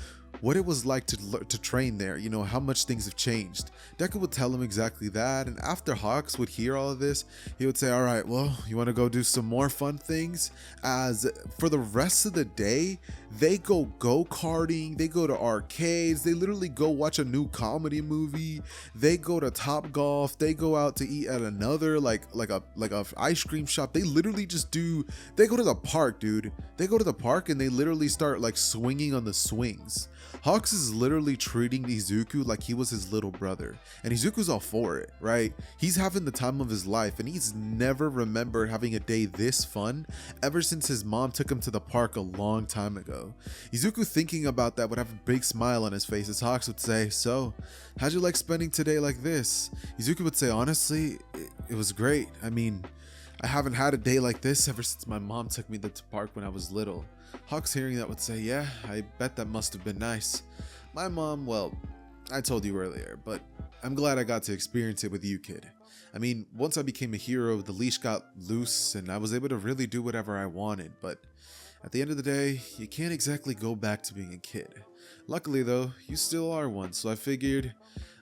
what it was like to train there, how much things have changed. Deku would tell him exactly that, and after Hawks would hear all of this, he would say, "Alright, well, you want to go do some more fun things?" As for the rest of the day, they go-karting, they go to arcades, they literally go watch a new comedy movie, they go to Topgolf, they go out to eat at another like a ice cream shop. They literally they go to the park, dude. They go to the park and they literally start like swinging on the swings. Hawks is literally treating Izuku like he was his little brother, and Izuku's all for it, right? He's having the time of his life, and he's never remembered having a day this fun ever since his mom took him to the park a long time ago. Izuku, thinking about that, would have a big smile on his face as Hawks would say, "So, how'd you like spending today like this?" Izuku would say, "Honestly, it was great. I mean, I haven't had a day like this ever since my mom took me to the park when I was little." Hawks, hearing that, would say, "Yeah, I bet that must have been nice. My mom, well, I told you earlier, but I'm glad I got to experience it with you, kid. I mean, once I became a hero, the leash got loose and I was able to really do whatever I wanted, but at the end of the day, you can't exactly go back to being a kid. Luckily though, you still are one, so I figured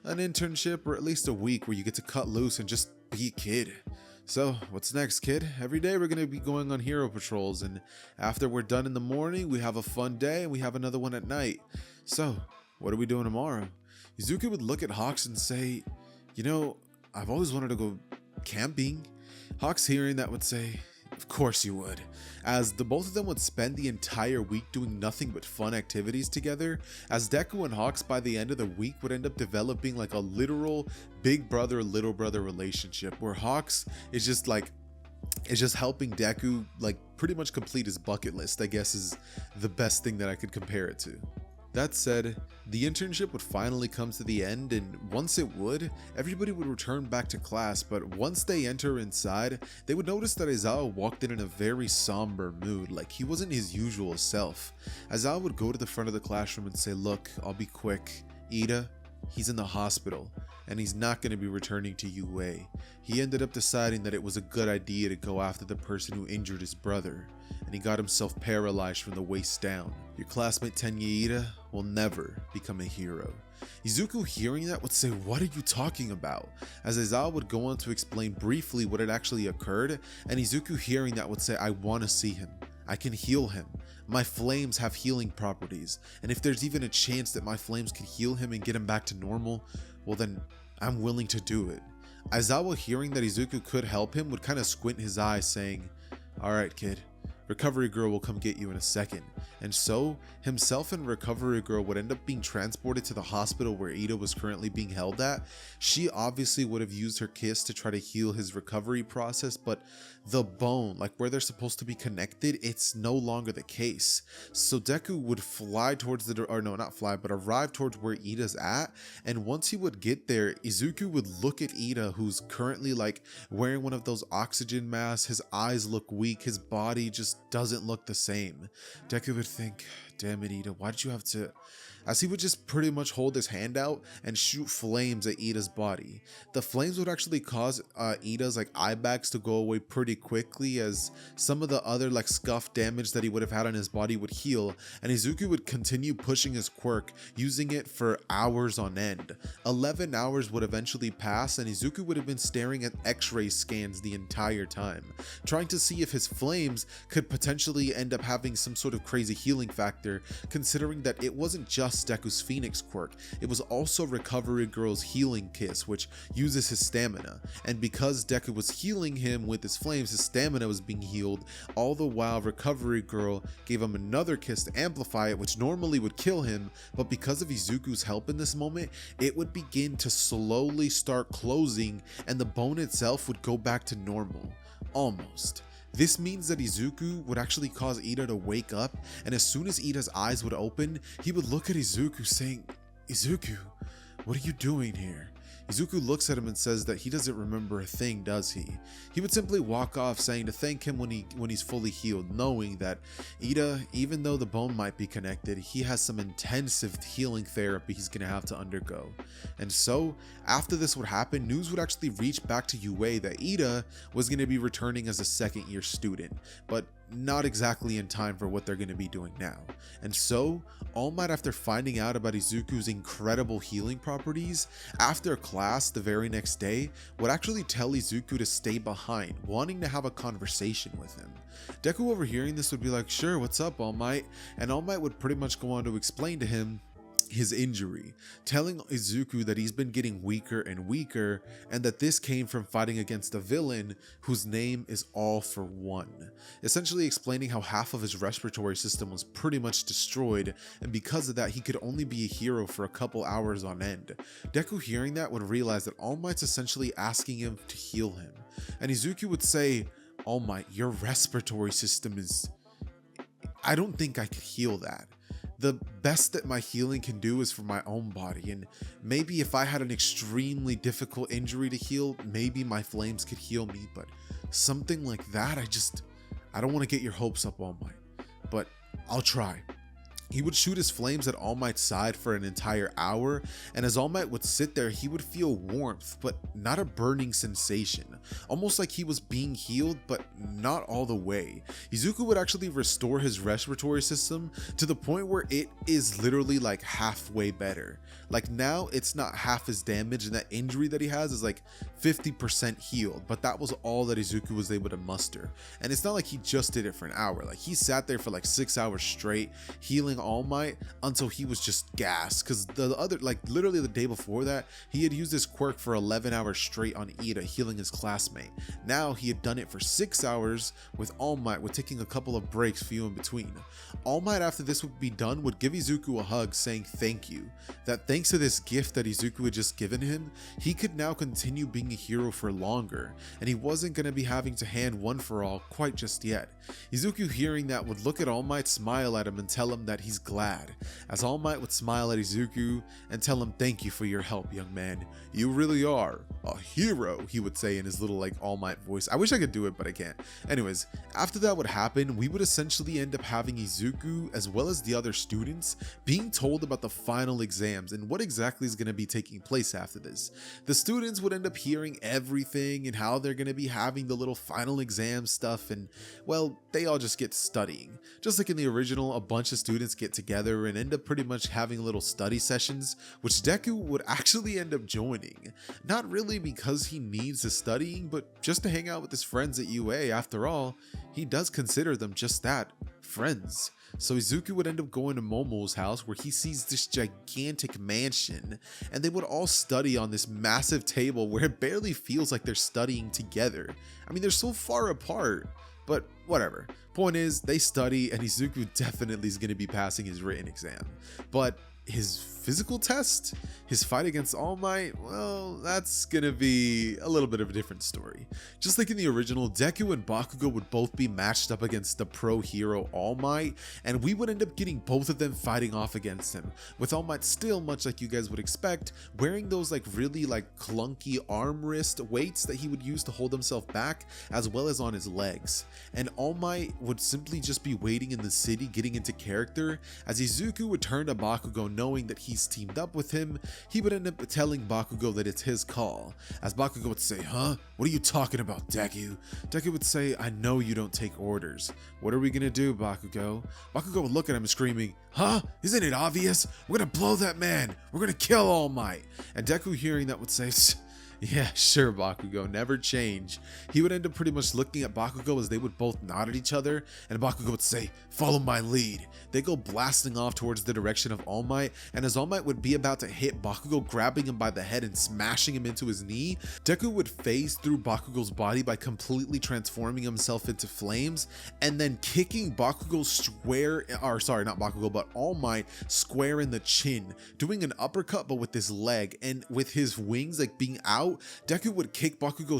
an internship or at least a week where you get to cut loose and just be a kid. So, what's next, kid? Every day we're going to be going on hero patrols, and after we're done in the morning, we have a fun day and we have another one at night. So, what are we doing tomorrow?" Izuku would look at Hawks and say, "I've always wanted to go camping." Hawks, hearing that, would say, "Of course you would," as the both of them would spend the entire week doing nothing but fun activities together, as Deku and Hawks by the end of the week would end up developing like a literal big brother little brother relationship, where Hawks is just helping Deku like pretty much complete his bucket list, I guess is the best thing that I could compare it to. That said, the internship would finally come to the end, and once it would, everybody would return back to class, but once they enter inside, they would notice that Aizawa walked in a very somber mood, like he wasn't his usual self. Aizawa would go to the front of the classroom and say, "Look, I'll be quick. Ida, he's in the hospital, and he's not going to be returning to UA. He ended up deciding that it was a good idea to go after the person who injured his brother, and he got himself paralyzed from the waist down. Your classmate Tenya Ida will never become a hero." Izuku, hearing that, would say, "What are you talking about?" As Aizawa would go on to explain briefly what had actually occurred, and Izuku, hearing that, would say, "I want to see him. I can heal him. My flames have healing properties, and if there's even a chance that my flames can heal him and get him back to normal, well then, I'm willing to do it." Aizawa, hearing that Izuku could help him, would kind of squint his eyes, saying, "Alright kid, Recovery Girl will come get you in a second." And so, himself and Recovery Girl would end up being transported to the hospital where Ida was currently being held at. She obviously would have used her kiss to try to heal his recovery process, but the bone, like where they're supposed to be connected, it's no longer the case. So Deku would fly towards arrive towards where Ida's at, and once he would get there, Izuku would look at Ida, who's currently like wearing one of those oxygen masks. His eyes look weak, his body just doesn't look the same. Deku would think, "Damn it, Ida, why did you have to..." As he would just pretty much hold his hand out and shoot flames at Ida's body. The flames would actually cause Ida's eye bags to go away pretty quickly, as some of the other scuff damage that he would have had on his body would heal, and Izuku would continue pushing his quirk, using it for hours on end. 11 hours would eventually pass, and Izuku would have been staring at x-ray scans the entire time, trying to see if his flames could potentially end up having some sort of crazy healing factor, considering that it wasn't just just Deku's Pheonix quirk, it was also Recovery Girl's healing kiss, which uses his stamina, and because Deku was healing him with his flames, his stamina was being healed, all the while Recovery Girl gave him another kiss to amplify it, which normally would kill him, but because of Izuku's help in this moment, it would begin to slowly start closing and the bone itself would go back to normal. Almost. This means that Izuku would actually cause Ida to wake up, and as soon as Ida's eyes would open, he would look at Izuku saying, "Izuku, what are you doing here?" Izuku looks at him and says that he doesn't remember a thing, does he? He would simply walk off, saying to thank him when he's fully healed, knowing that Ida, even though the bone might be connected, he has some intensive healing therapy he's gonna have to undergo. And so, after this would happen, news would actually reach back to UA that Ida was gonna be returning as a second year student, but not exactly in time for what they're going to be doing now. And so, All Might, after finding out about Izuku's incredible healing properties, after class the very next day, would actually tell Izuku to stay behind, wanting to have a conversation with him. Deku, overhearing this, would be like, "Sure, what's up, All Might?" And All Might would pretty much go on to explain to him his injury, telling Izuku that he's been getting weaker and weaker, and that this came from fighting against a villain whose name is All for One, essentially explaining how half of his respiratory system was pretty much destroyed, and because of that he could only be a hero for a couple hours on end. Deku, hearing that, would realize that All Might's essentially asking him to heal him, and Izuku would say, "All Might, your respiratory system is... I don't think I could heal that. The best that my healing can do is for my own body, and maybe if I had an extremely difficult injury to heal, maybe my flames could heal me, but something like that, I don't want to get your hopes up, All Might, but I'll try." He would shoot his flames at All Might's side for an entire hour, and as All Might would sit there, he would feel warmth, but not a burning sensation, almost like he was being healed, but not all the way. Izuku would actually restore his respiratory system to the point where it is literally like halfway better. Like now, it's not half as damaged, and that injury that he has is like 50% healed, but that was all that Izuku was able to muster. And it's not like he just did it for an hour, like he sat there for like 6 hours straight, healing All Might until he was just gassed, because the other, like literally the day before that, he had used his quirk for 11 hours straight on Ida, healing his classmate. Now he had done it for 6 hours with All Might, with taking a couple of breaks few in between. All Might, after this would be done, would give Izuku a hug, saying thank you, that thanks to this gift that Izuku had just given him, he could now continue being a hero for longer, and he wasn't going to be having to hand one for all quite just yet. Izuku, hearing that, would look at All Might, smile at him, and tell him that he's glad, as All Might would smile at Izuku and tell him, "Thank you for your help, young man. You really are a hero," he would say in his little like All Might voice. I wish I could do it, but I can't. Anyways, after that would happen, we would essentially end up having Izuku, as well as the other students, being told about the final exams and what exactly is going to be taking place after this. The students would end up hearing everything and how they're going to be having the little final exam stuff, and well, they all just get studying. Just like in the original, a bunch of students get together and end up pretty much having little study sessions, which Deku would actually end up joining. Not really because he needs the studying, but just to hang out with his friends at UA. After all, he does consider them just that, friends. So Izuku would end up going to Momo's house, where he sees this gigantic mansion, and they would all study on this massive table where it barely feels like they're studying together. I mean, they're so far apart, but whatever. Point is, they study, and Izuku definitely is going to be passing his written exam. But his physical test, his fight against All Might, well, that's gonna be a little bit of a different story. Just like in the original, Deku and Bakugo would both be matched up against the pro hero All Might, and we would end up getting both of them fighting off against him, with All Might still, much like you guys would expect, wearing those like really like clunky arm wrist weights that he would use to hold himself back, as well as on his legs. And All Might would simply just be waiting in the city, getting into character, as Izuku would turn to Bakugo, knowing that he's teamed up with him. He would end up telling Bakugo that it's his call, as Bakugo would say, "Huh? What are you talking about, Deku?" Deku would say, "I know you don't take orders. What are we gonna do, Bakugo?" Bakugo would look at him screaming, "Huh? Isn't it obvious? We're gonna blow that man. We're gonna kill All Might." And Deku, hearing that, would say, Yeah, sure, Bakugo, never change. He would end up pretty much looking at Bakugo as they would both nod at each other, and Bakugo would say, "Follow my lead." They go blasting off towards the direction of All Might, and as All Might would be about to hit Bakugo, grabbing him by the head and smashing him into his knee, Deku would phase through Bakugo's body by completely transforming himself into flames, and then kicking Bakugo square, or sorry, not Bakugo, but All Might square in the chin, doing an uppercut but with his leg, and with his wings like being out, Deku would kick Bakugo,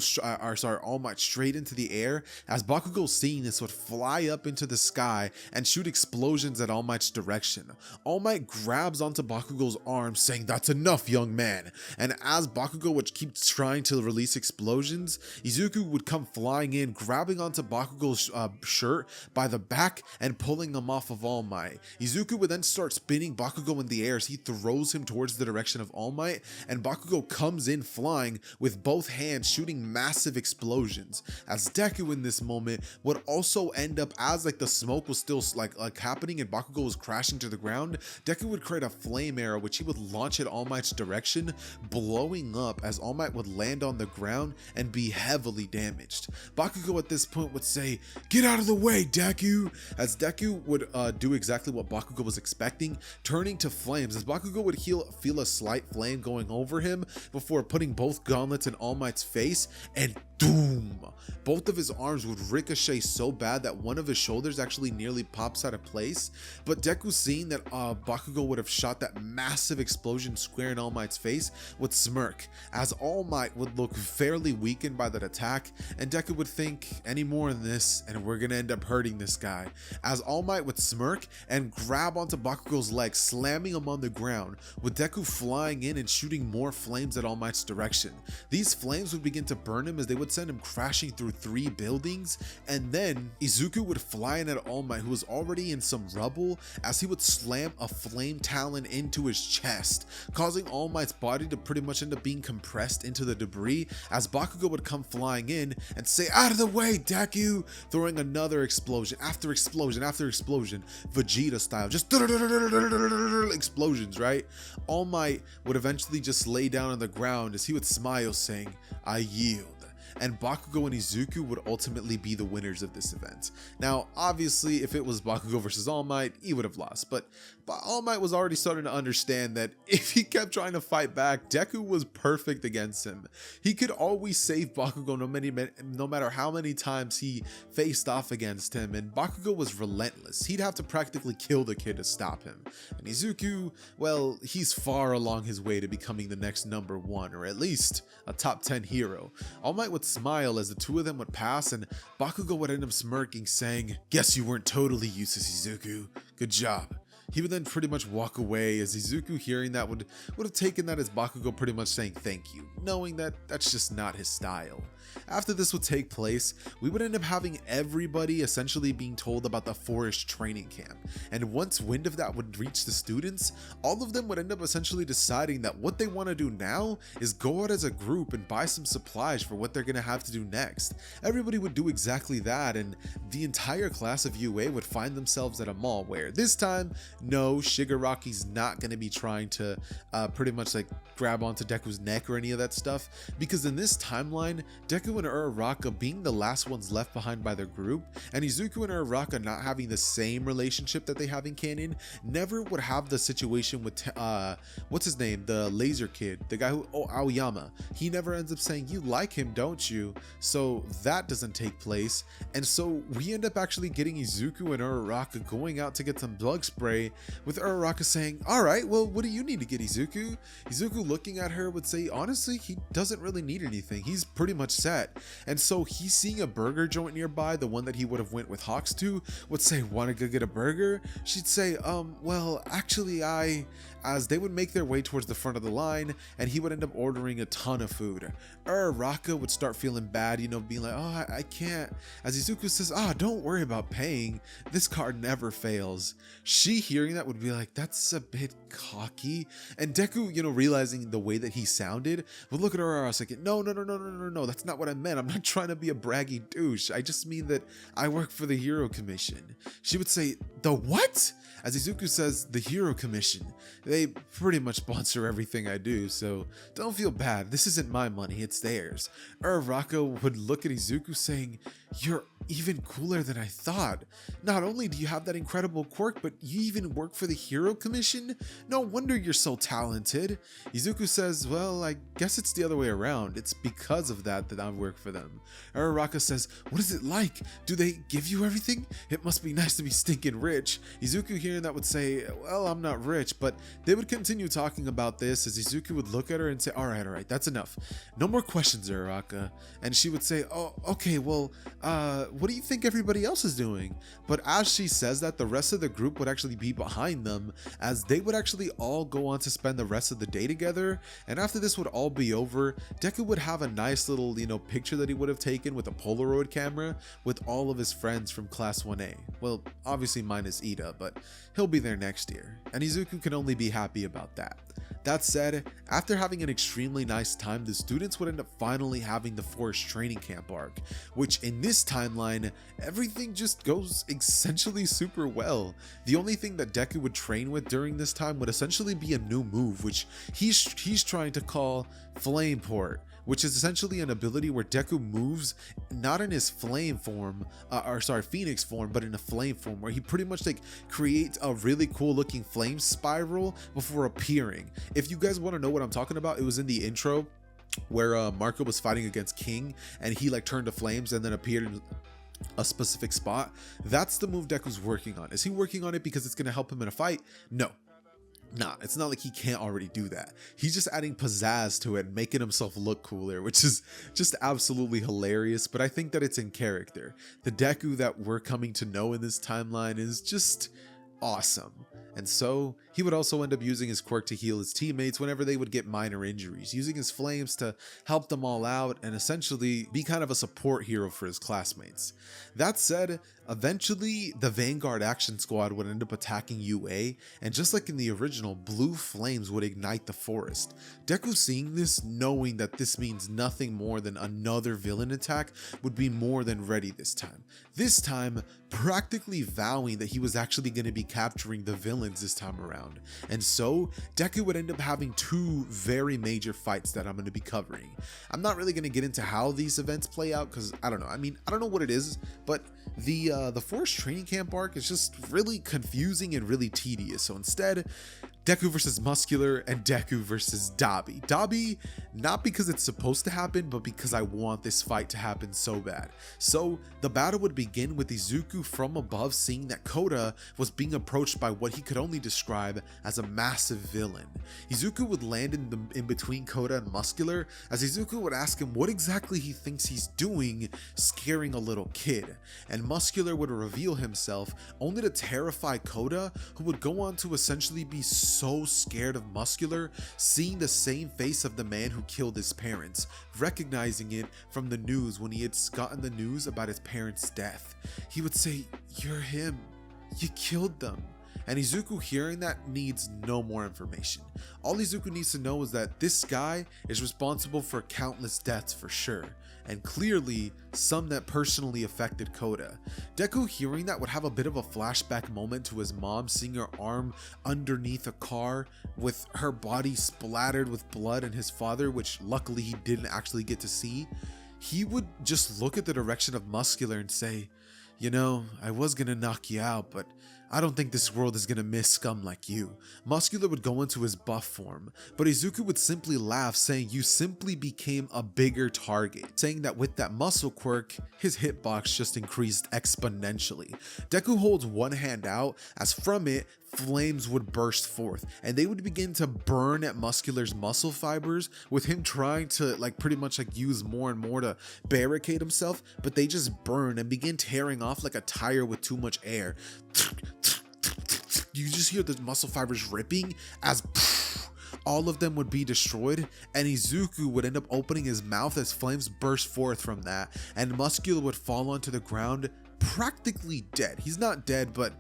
All Might straight into the air, as Bakugo seeing this would fly up into the sky and shoot explosions at All Might's direction. All Might grabs onto Bakugo's arm saying, "That's enough, young man," and as Bakugo would keep trying to release explosions, Izuku would come flying in, grabbing onto Bakugo's shirt by the back and pulling him off of All Might. Izuku would then start spinning Bakugo in the air as he throws him towards the direction of All Might, and Bakugo comes in flying with both hands shooting massive explosions, as Deku in this moment would also end up, as like the smoke was still like happening and Bakugo was crashing to the ground, Deku would create a flame arrow which he would launch at All Might's direction, blowing up as All Might would land on the ground and be heavily damaged. Bakugo at this point would say, "Get out of the way, Deku," as Deku would do exactly what Bakugo was expecting, turning to flames as Bakugo would feel a slight flame going over him before putting both gauntlets in All Might's face, and doom! Both of his arms would ricochet so bad that one of his shoulders actually nearly pops out of place, but Deku, seeing that Bakugo would have shot that massive explosion square in All Might's face, would smirk, as All Might would look fairly weakened by that attack, and Deku would think, any more in this and we're gonna end up hurting this guy, as All Might would smirk and grab onto Bakugo's leg, slamming him on the ground, with Deku flying in and shooting more flames at All Might's direction. These flames would begin to burn him as they would send him crashing through 3 buildings, and then Izuku would fly in at All Might, who was already in some rubble, as he would slam a flame talon into his chest, causing All Might's body to pretty much end up being compressed into the debris, as Bakugo would come flying in and say, "Out of the way, Deku," throwing another explosion after explosion after explosion, Vegeta style, just explosions, right? All Might would eventually just lay down on the ground as he would smile saying, "I yield," and Bakugo and Izuku would ultimately be the winners of this event. Now, obviously, if it was Bakugo versus All Might, he would have lost, but All Might was already starting to understand that if he kept trying to fight back, Deku was perfect against him. He could always save Bakugo no matter how many times he faced off against him, and Bakugo was relentless. He'd have to practically kill the kid to stop him. And Izuku, well, he's far along his way to becoming the next number 1, or at least a top 10 hero. All Might would smile as the two of them would pass, and Bakugo would end up smirking, saying, "Guess you weren't totally useless, Izuku. Good job." He would then pretty much walk away, as Izuku, hearing that, would have taken that as Bakugo pretty much saying thank you, knowing that that's just not his style. After this would take place, we would end up having everybody essentially being told about the forest training camp, and once wind of that would reach the students, all of them would end up essentially deciding that what they want to do now is go out as a group and buy some supplies for what they're going to have to do next. Everybody would do exactly that, and the entire class of UA would find themselves at a mall where this time, no, Shigaraki's not going to be trying to pretty much like grab onto Deku's neck or any of that stuff, because in this timeline, Deku and Uraraka being the last ones left behind by their group, and Izuku and Uraraka not having the same relationship that they have in canon, never would have the situation with what's his name, the laser kid, the guy who, Aoyama. He never ends up saying, "You like him, don't you?" So that doesn't take place, and so we end up actually getting Izuku and Uraraka going out to get some bug spray, with Uraraka saying, "Alright, well, what do you need to get, Izuku?" Izuku, looking at her, would say, honestly, he doesn't really need anything. He's pretty much set. And so he's seeing a burger joint nearby, the one that he would have went with Hawks to, would say, "Want to go get a burger?" She'd say, well, actually, as they would make their way towards the front of the line, and he would end up ordering a ton of food. Uraraka would start feeling bad, being like, "Oh, I can't." As Izuku says, "Don't worry about paying. This card never fails." She, hearing that, would be like, "That's a bit cocky." And Deku, realizing the way that he sounded, would look at Uraraka like, No, that's not what I meant. I'm not trying to be a braggy douche. I just mean that I work for the Hero Commission." She would say, The what? As Izuku says, the Hero Commission. They pretty much sponsor everything I do, so don't feel bad. This isn't my money, it's theirs. Uraraka would look at Izuku saying, you're even cooler than I thought. Not only do you have that incredible quirk, but you even work for the Hero Commission? No wonder you're so talented. Izuku says, well, I guess it's the other way around. It's because of that I work for them. Uraraka says, what is it like? Do they give you everything? It must be nice to be stinking rich. Izuku hearing that would say, well, I'm not rich, but they would continue talking about this as Izuku would look at her and say, all right, that's enough. No more questions, Uraraka. And she would say, oh, okay, well, what do you think everybody else is doing? But as she says that, the rest of the group would actually be behind them, as they would actually all go on to spend the rest of the day together. And after this would all be over, Deku would have a nice little, picture that he would have taken with a Polaroid camera with all of his friends from Class 1A. Well, obviously minus Ida, but he'll be there next year. And Izuku can only be happy about that. That said, after having an extremely nice time, the students would end up finally having the Forest Training Camp arc, which in this timeline, everything just goes essentially super well. The only thing that Deku would train with during this time would essentially be a new move, which he's trying to call Flame Port, which is essentially an ability where Deku moves not in his Pheonix form, but in a flame form, where he pretty much creates a really cool looking flame spiral before appearing. If you guys want to know what I'm talking about, it was in the intro where Marco was fighting against King and he turned to flames and then appeared in a specific spot. That's the move Deku's working on. Is he working on it because it's going to help him in a fight? No. Nah, it's not like he can't already do that. He's just adding pizzazz to it, making himself look cooler, which is just absolutely hilarious, but I think that it's in character. The Deku that we're coming to know in this timeline is just awesome. And so he would also end up using his quirk to heal his teammates whenever they would get minor injuries, using his flames to help them all out and essentially be kind of a support hero for his classmates. That said, eventually the Vanguard Action Squad would end up attacking UA, and just like in the original, blue flames would ignite the forest. Deku seeing this, knowing that this means nothing more than another villain attack, would be more than ready this time. This time, practically vowing that he was actually going to be capturing the villains this time around. And so, Deku would end up having two very major fights that I'm going to be covering. I'm not really going to get into how these events play out because I don't know. I don't know what it is, but the Forest Training Camp arc is just really confusing and really tedious. So instead, Deku versus Muscular and Deku versus Dabi. Dabi, not because it's supposed to happen, but because I want this fight to happen so bad. So the battle would begin with Izuku from above seeing that Koda was being approached by what he could only describe as a massive villain. Izuku would land in between Koda and Muscular, as Izuku would ask him what exactly he thinks he's doing scaring a little kid, and Muscular would reveal himself only to terrify Koda, who would go on to essentially be so scared of Muscular, seeing the same face of the man who killed his parents, recognizing it from the news when he had gotten the news about his parents' death. He would say, "You're him. You killed them." And Izuku hearing that needs no more information. All Izuku needs to know is that this guy is responsible for countless deaths for sure, and clearly some that personally affected Koda. Deku hearing that would have a bit of a flashback moment to his mom seeing her arm underneath a car with her body splattered with blood, and his father, which luckily he didn't actually get to see. He would just look at the direction of Muscular and say, "You know, I was gonna knock you out, but I don't think this world is gonna miss scum like you." Muscular would go into his buff form, but Izuku would simply laugh, saying you simply became a bigger target, saying that with that muscle quirk, his hitbox just increased exponentially. Deku holds one hand out, as from it, flames would burst forth, and they would begin to burn at Muscular's muscle fibers, with him trying to pretty much use more and more to barricade himself, but they just burn and begin tearing off like a tire with too much air. You just hear the muscle fibers ripping as all of them would be destroyed, and Izuku would end up opening his mouth as flames burst forth from that, and Muscular would fall onto the ground practically dead. He's not dead, but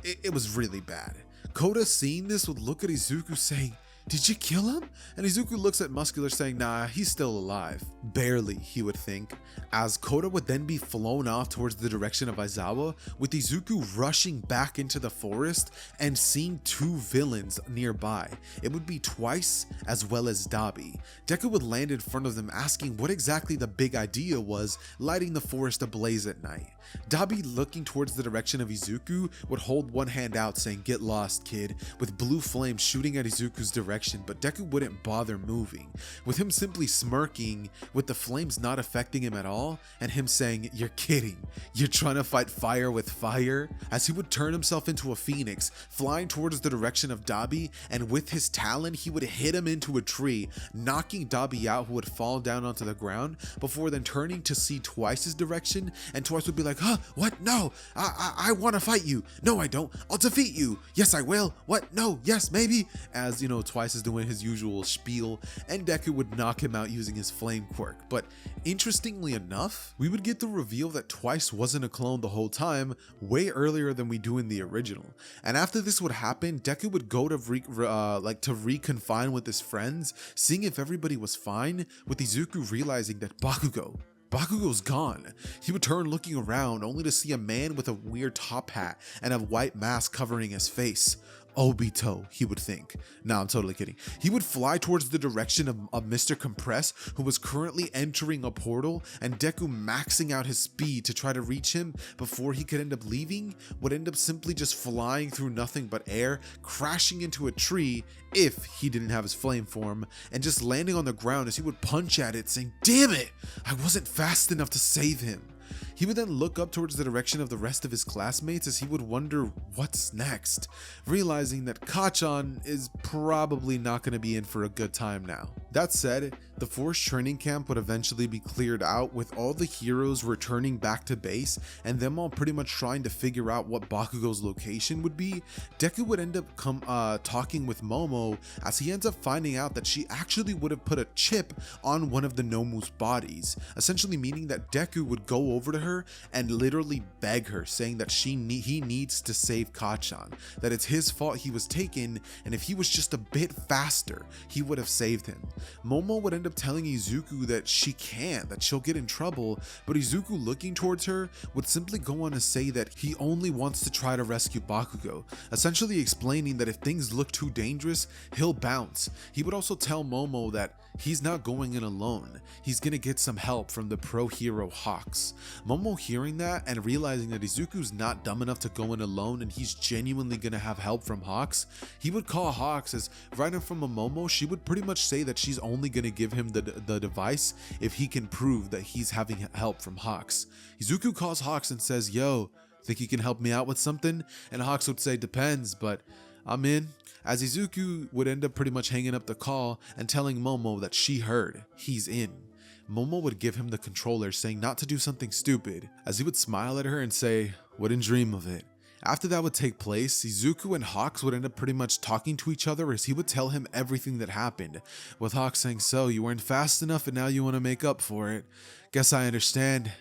it was really bad. Koda seeing this would look at Izuku saying, "Did you kill him?" And Izuku looks at Muscular saying, "Nah, he's still alive." Barely, he would think, as Koda would then be flown off towards the direction of Aizawa, with Izuku rushing back into the forest and seeing two villains nearby. It would be Twice as well as Dabi. Deku would land in front of them asking what exactly the big idea was lighting the forest ablaze at night. Dabi, looking towards the direction of Izuku, would hold one hand out saying, "Get lost, kid," with blue flames shooting at Izuku's direction, but Deku wouldn't bother moving, with him simply smirking, with the flames not affecting him at all, and him saying, "You're kidding, you're trying to fight fire with fire?" As he would turn himself into a phoenix, flying towards the direction of Dabi, and with his talon he would hit him into a tree, knocking Dabi out, who would fall down onto the ground, before then turning to see Twice's direction, and Twice would be like, "Huh, what? No, I want to fight you. No, I don't. I'll defeat you. Yes, I will. What? No, yes, maybe." As you know, Twice is doing his usual spiel, and Deku would knock him out using his flame quirk. But interestingly enough, we would get the reveal that Twice wasn't a clone the whole time, way earlier than we do in the original. And after this would happen, Deku would go to reconfine with his friends, seeing if everybody was fine, with Izuku realizing that Bakugo's gone. He would turn looking around, only to see a man with a weird top hat and a white mask covering his face. Obito, he would think. Nah, I'm totally kidding. He would fly towards the direction of Mr. Compress, who was currently entering a portal, and Deku, maxing out his speed to try to reach him before he could end up leaving, would end up simply just flying through nothing but air, crashing into a tree if he didn't have his flame form, and just landing on the ground as he would punch at it, saying, "Damn it, I wasn't fast enough to save him." He would then look up towards the direction of the rest of his classmates as he would wonder what's next, realizing that Kacchan is probably not going to be in for a good time now. That said, the forest training camp would eventually be cleared out, with all the heroes returning back to base and them all pretty much trying to figure out what Bakugo's location would be. Deku would end up talking with Momo, as he ends up finding out that she actually would have put a chip on one of the Nomu's bodies, essentially meaning that Deku would go over to her and literally beg her, saying that he needs to save Kacchan, that it's his fault he was taken, and if he was just a bit faster, he would have saved him. Momo would end up telling Izuku that she can't, that she'll get in trouble, but Izuku, looking towards her, would simply go on to say that he only wants to try to rescue Bakugo, essentially explaining that if things look too dangerous, he'll bounce. He would also tell Momo that he's not going in alone, he's gonna get some help from the pro hero Hawks. Momo, hearing that and realizing that Izuku's not dumb enough to go in alone and he's genuinely gonna have help from Hawks, he would call Hawks, as right in from a Momo, she would pretty much say that she's only gonna give him the device if he can prove that he's having help from Hawks. Izuku calls Hawks and says, "Yo, think you can help me out with something?" And Hawks would say, "Depends, but I'm in." As Izuku would end up pretty much hanging up the call and telling Momo that she heard, he's in. Momo would give him the controller, saying not to do something stupid, as he would smile at her and say, "Wouldn't dream of it." After that would take place, Izuku and Hawks would end up pretty much talking to each other, as he would tell him everything that happened, with Hawks saying, "So, you weren't fast enough and now you want to make up for it? Guess I understand.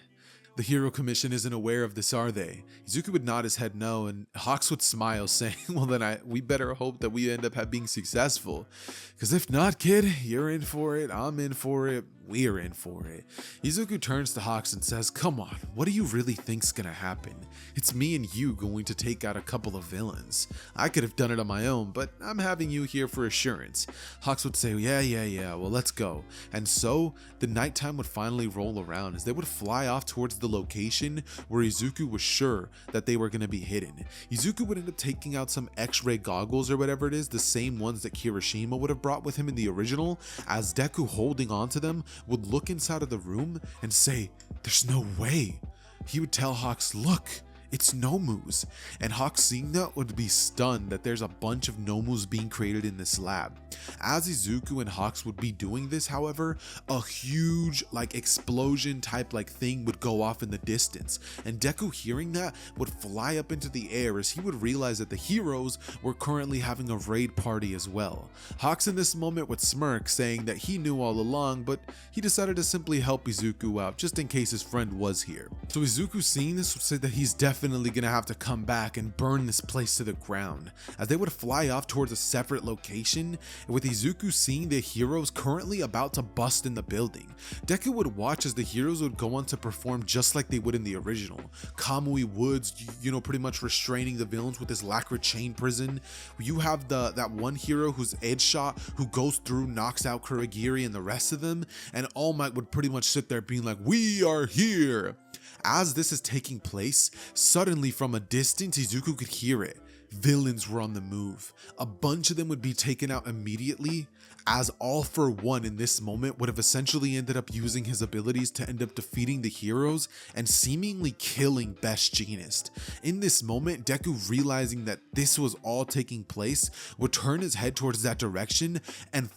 The Hero Commission isn't aware of this, are they?" Izuku would nod his head no, and Hawks would smile, saying, "Well then we better hope that we end up being successful. Because if not, kid, you're in for it, I'm in for it, we're in for it." Izuku turns to Hawks and says, "Come on, what do you really think's gonna happen? It's me and you going to take out a couple of villains. I could have done it on my own, but I'm having you here for assurance." Hawks would say, yeah, well, let's go." And so the nighttime would finally roll around, as they would fly off towards the location where Izuku was sure that they were going to be hidden. Izuku would end up taking out some X-ray goggles or whatever it is, the same ones that Kirishima would have brought with him in the original, as Deku, holding onto them, would look inside of the room and say, "There's no way." He would tell Hawks, "Look, it's Nomus." And Hawks, seeing that, would be stunned that there's a bunch of Nomus being created in this lab. As Izuku and Hawks would be doing this, however, a huge explosion type thing would go off in the distance, and Deku, hearing that, would fly up into the air, as he would realize that the heroes were currently having a raid party as well. Hawks in this moment would smirk, saying that he knew all along, but he decided to simply help Izuku out just in case his friend was here. So Izuku, seeing this, would say that he's definitely definitely gonna have to come back and burn this place to the ground, as they would fly off towards a separate location, with Izuku seeing the heroes currently about to bust in the building. Deku would watch as the heroes would go on to perform just like they would in the original. Kamui Woods, pretty much restraining the villains with his lacquer chain prison. You have that one hero who's edge shot, who goes through, knocks out Kurogiri and the rest of them, and All Might would pretty much sit there being like, "We are here." As this is taking place, suddenly from a distance, Izuku could hear it. Villains were on the move. A bunch of them would be taken out immediately, as All for One in this moment would have essentially ended up using his abilities to end up defeating the heroes and seemingly killing Best Jeanist. In this moment, Deku, realizing that this was all taking place, would turn his head towards that direction and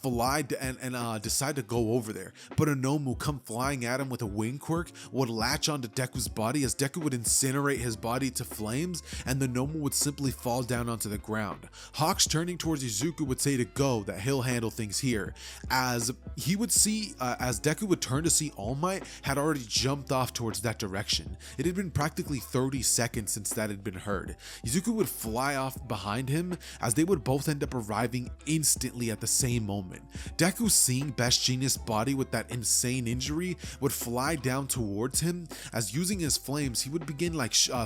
decide to go over there. But Anomu come flying at him with a wing quirk, would latch onto Deku's body, as Deku would incinerate his body to flames, and the Nomu would simply fall down onto the ground. Hawks, turning towards Izuku, would say to go, that he'll handle things here, as he would see, as Deku would turn to see All Might had already jumped off towards that direction. It had been practically 30 seconds since that had been heard. Izuku would fly off behind him, as they would both end up arriving instantly at the same moment. Deku, seeing Best Jeanist's body with that insane injury, would fly down towards him, as using his flames, he would begin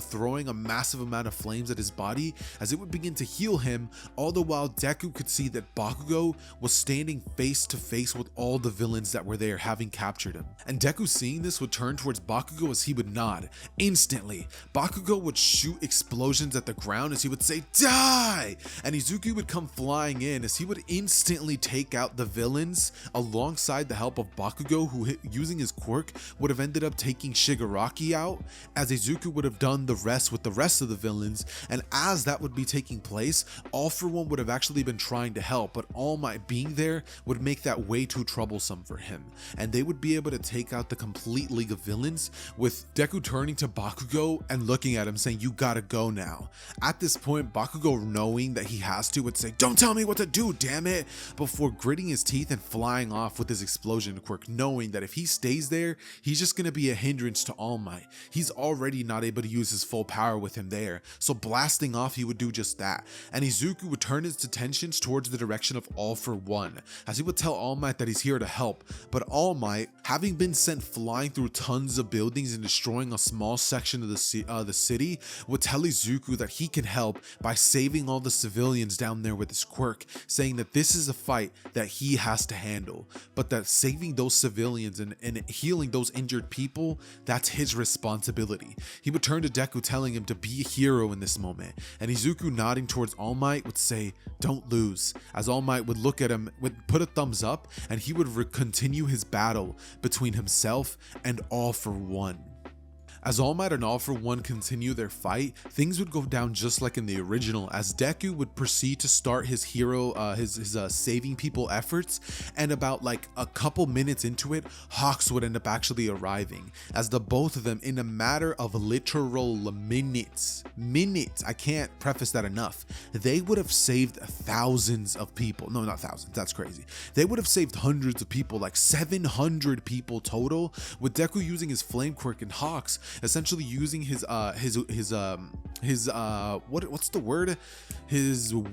throwing a massive amount of flames at his body, as it would begin to heal him, all the while Deku could see that Bakugo was standing face to face with all the villains that were there, having captured him. And Deku, seeing this, would turn towards Bakugo as he would nod. Instantly, Bakugo would shoot explosions at the ground as he would say, "Die!" And Izuku would come flying in as he would instantly take out the villains alongside the help of Bakugo, who, using his quirk, would have ended up taking Shigaraki out, as Izuku would have done the rest with the rest of the villains. And as that would be taking place, All for One would have actually been trying to help, but All Might being there would make that way too troublesome for him, and they would be able to take out the complete league of villains, with Deku turning to Bakugo and looking at him saying, "You gotta go now." At this point, Bakugo, knowing that he has to, would say, "Don't tell me what to do, damn it," before gritting his teeth and flying off with his explosion quirk, knowing that if he stays there, he's just gonna be a hindrance to All Might. He's already not able to use his full power with him there, so blasting off, he would do just that. And Izuku would turn his attentions towards the direction of All for One, as he would tell All Might that he's here to help. But All Might, having been sent flying through tons of buildings and destroying a small section of the city, would tell Izuku that he can help by saving all the civilians down there with his quirk, saying that this is a fight that he has to handle, but that saving those civilians and healing those injured people, that's his responsibility. He would turn to Deku, telling him to be a hero in this moment, and Izuku, nodding towards All Might, would say, "Don't lose," as All Might would look at him, would put a thumbs up, and he would continue his battle between himself and All for One. As All Might and All for One continue their fight, things would go down just like in the original, as Deku would proceed to start his saving people efforts, and about a couple minutes into it, Hawks would end up actually arriving, as the both of them, in a matter of literal minutes, I can't preface that enough, they would have saved thousands of people. No, not thousands, that's crazy. They would have saved hundreds of people, like 700 people total, with Deku using his flame quirk and Hawks essentially using his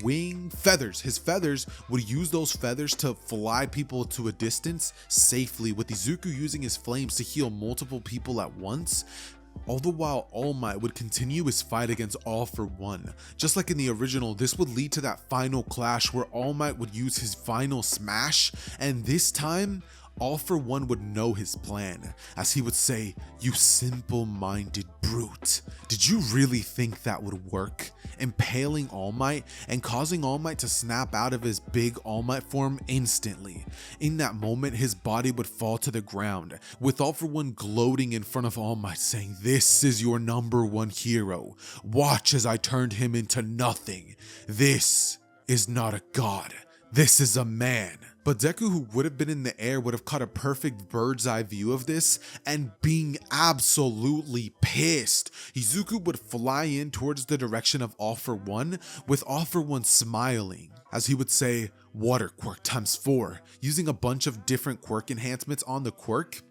wing feathers. His feathers would use those feathers to fly people to a distance safely, with Izuku using his flames to heal multiple people at once. All the while, All Might would continue his fight against All for One. Just like in the original, this would lead to that final clash where All Might would use his final smash, and this time, All for One would know his plan, as he would say, "You simple-minded brute. Did you really think that would work?" Impaling All Might and causing All Might to snap out of his big All Might form instantly. In that moment, his body would fall to the ground, with All for One gloating in front of All Might, saying, "This is your #1 hero. Watch as I turned him into nothing. This is not a god. This is a man." But Deku, who would have been in the air, would have caught a perfect bird's eye view of this, and being absolutely pissed, Izuku would fly in towards the direction of All for One, with All for One smiling, as he would say, "Water quirk ×4, using a bunch of different quirk enhancements on the quirk.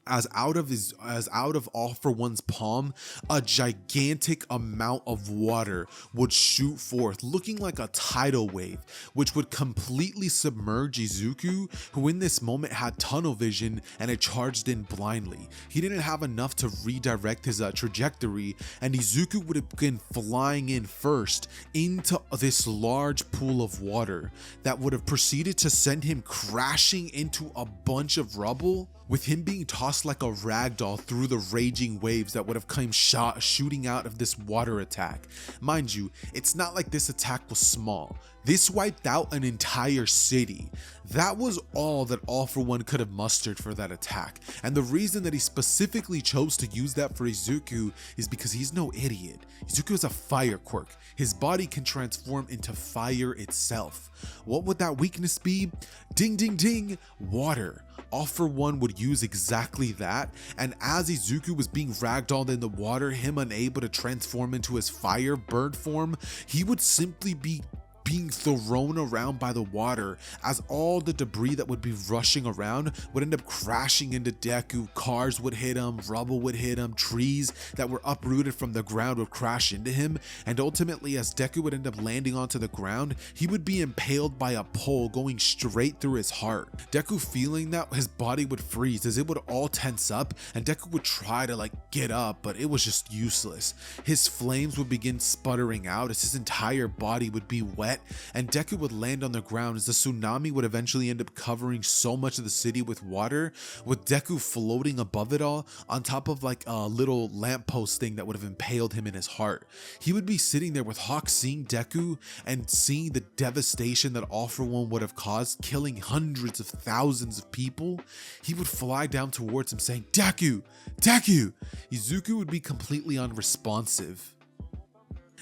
as out of All For One's palm, a gigantic amount of water would shoot forth, looking like a tidal wave, which would completely submerge Izuku, who in this moment had tunnel vision and had charged in blindly. He didn't have enough to redirect his trajectory, and Izuku would have been flying in first into this large pool of water that would have proceeded to send him crashing into a bunch of rubble, with him being tossed like a ragdoll through the raging waves that would have come shooting out of this water attack. Mind you, it's not like this attack was small. This wiped out an entire city. That was all that All For One could have mustered for that attack, and the reason that he specifically chose to use that for Izuku is because he's no idiot. Izuku is a fire quirk. His body can transform into fire itself. What would that weakness be? Ding ding ding, water. All For One would use exactly that, and as Izuku was being ragdolled in the water, him unable to transform into his fire bird form, he would simply be being thrown around by the water, as all the debris that would be rushing around would end up crashing into Deku. Cars would hit him, rubble would hit him, trees that were uprooted from the ground would crash into him, and ultimately as Deku would end up landing onto the ground, he would be impaled by a pole going straight through his heart. Deku, feeling that, his body would freeze as it would all tense up, and Deku would try to get up, but it was just useless. His flames would begin sputtering out as his entire body would be wet, and Deku would land on the ground as the tsunami would eventually end up covering so much of the city with water, with Deku floating above it all on top of like a little lamppost thing that would have impaled him in his heart. He would be sitting there with Hawk seeing Deku and seeing the devastation that All For One would have caused, killing hundreds of thousands of people. He would fly down towards him saying, "Deku! Deku!" Izuku would be completely unresponsive,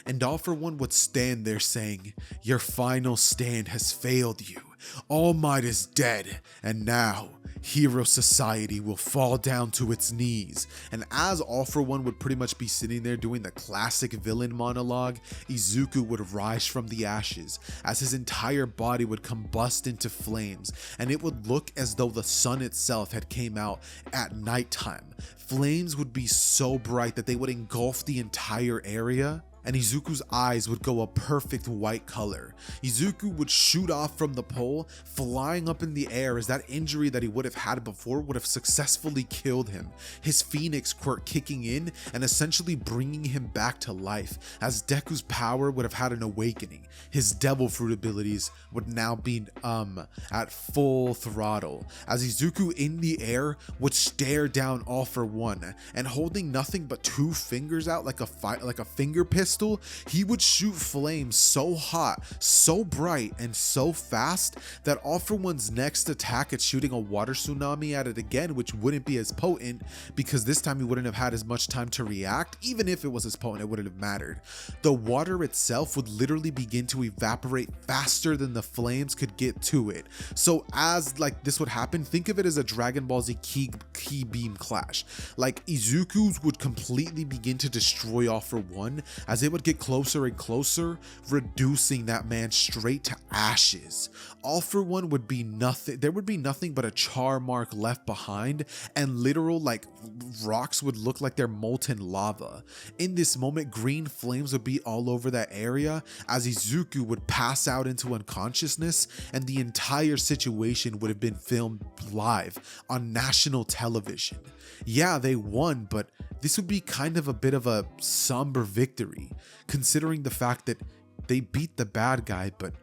and All For One would stand there saying, "Your final stand has failed you. All Might is dead, and now Hero Society will fall down to its knees." And as All For One would pretty much be sitting there doing the classic villain monologue, Izuku would rise from the ashes as his entire body would combust into flames, and it would look as though the sun itself had came out at nighttime. Flames would be so bright that they would engulf the entire area, and Izuku's eyes would go a perfect white color. Izuku would shoot off from the pole, flying up in the air as that injury that he would have had before would have successfully killed him. His Pheonix quirk kicking in and essentially bringing him back to life, as Deku's power would have had an awakening. His devil fruit abilities would now be at full throttle, as Izuku in the air would stare down All For One, and holding nothing but two fingers out like a finger pistol, he would shoot flames so hot, so bright, and so fast that All For One's next attack at shooting a water tsunami at it again, which wouldn't be as potent because this time he wouldn't have had as much time to react. Even if it was as potent, it wouldn't have mattered. The water itself would literally begin to evaporate faster than the flames could get to it. So as this would happen, think of it as a Dragon Ball Z key beam clash. Izuku's would completely begin to destroy All For One as it would get closer and closer, reducing that man straight to ashes. All For One would be nothing. There would be nothing but a char mark left behind, and literal rocks would look like they're molten lava. In this moment, green flames would be all over that area as Izuku would pass out into unconsciousness, and the entire situation would have been filmed live on national television. Yeah, they won, but this would be kind of a bit of a somber victory, considering the fact that they beat the bad guy, but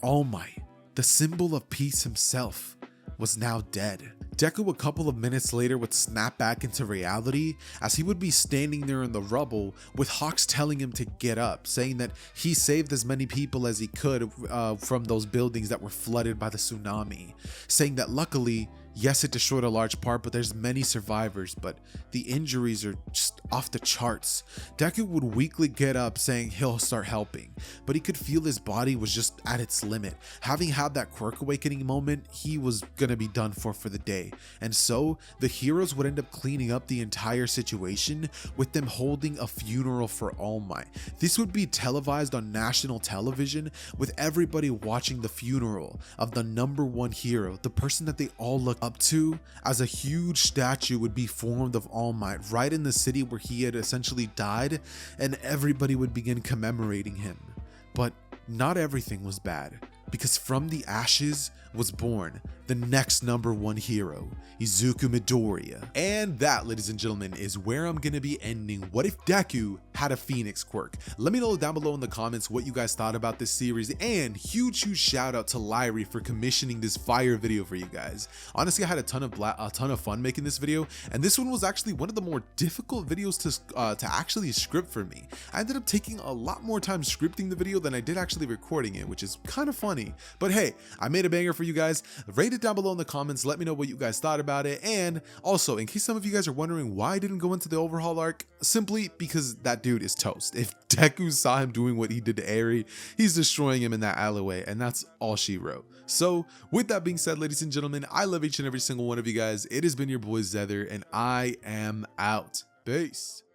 All Might, the symbol of peace himself, was now dead. Deku a couple of minutes later would snap back into reality as he would be standing there in the rubble with Hawks telling him to get up, saying that he saved as many people as he could from those buildings that were flooded by the tsunami, saying that luckily, yes, it destroyed a large part, but there's many survivors, but the injuries are just off the charts. Deku would weakly get up saying he'll start helping, but he could feel his body was just at its limit. Having had that quirk awakening moment, he was gonna be done for the day. And so the heroes would end up cleaning up the entire situation with them holding a funeral for All Might. This would be televised on national television with everybody watching the funeral of the #1 hero, the person that they all look up up to, as a huge statue would be formed of All Might right in the city where he had essentially died, and everybody would begin commemorating him. But not everything was bad, because from the ashes was born the next #1 hero, Izuku Midoriya. And that, ladies and gentlemen, is where I'm gonna be ending What If Deku Had a Pheonix Quirk. Let me know down below in the comments what you guys thought about this series, and huge shout out to Lyrie for commissioning this fire video for you guys. Honestly, I had a ton of fun making this video, and this one was actually one of the more difficult videos to actually script for me. I ended up taking a lot more time scripting the video than I did actually recording it, which is kind of funny. But hey, I made a banger for you guys. Rate it down below in the comments. Let me know what you guys thought about it. And also, in case some of you guys are wondering why I didn't go into the overhaul arc, simply because that dude is toast. If Deku saw him doing what he did to Eri, he's destroying him in that alleyway, and that's all she wrote. So with that being said, ladies and gentlemen, I love each and every single one of you guys. It has been your boy Xehther, and I am out. Peace.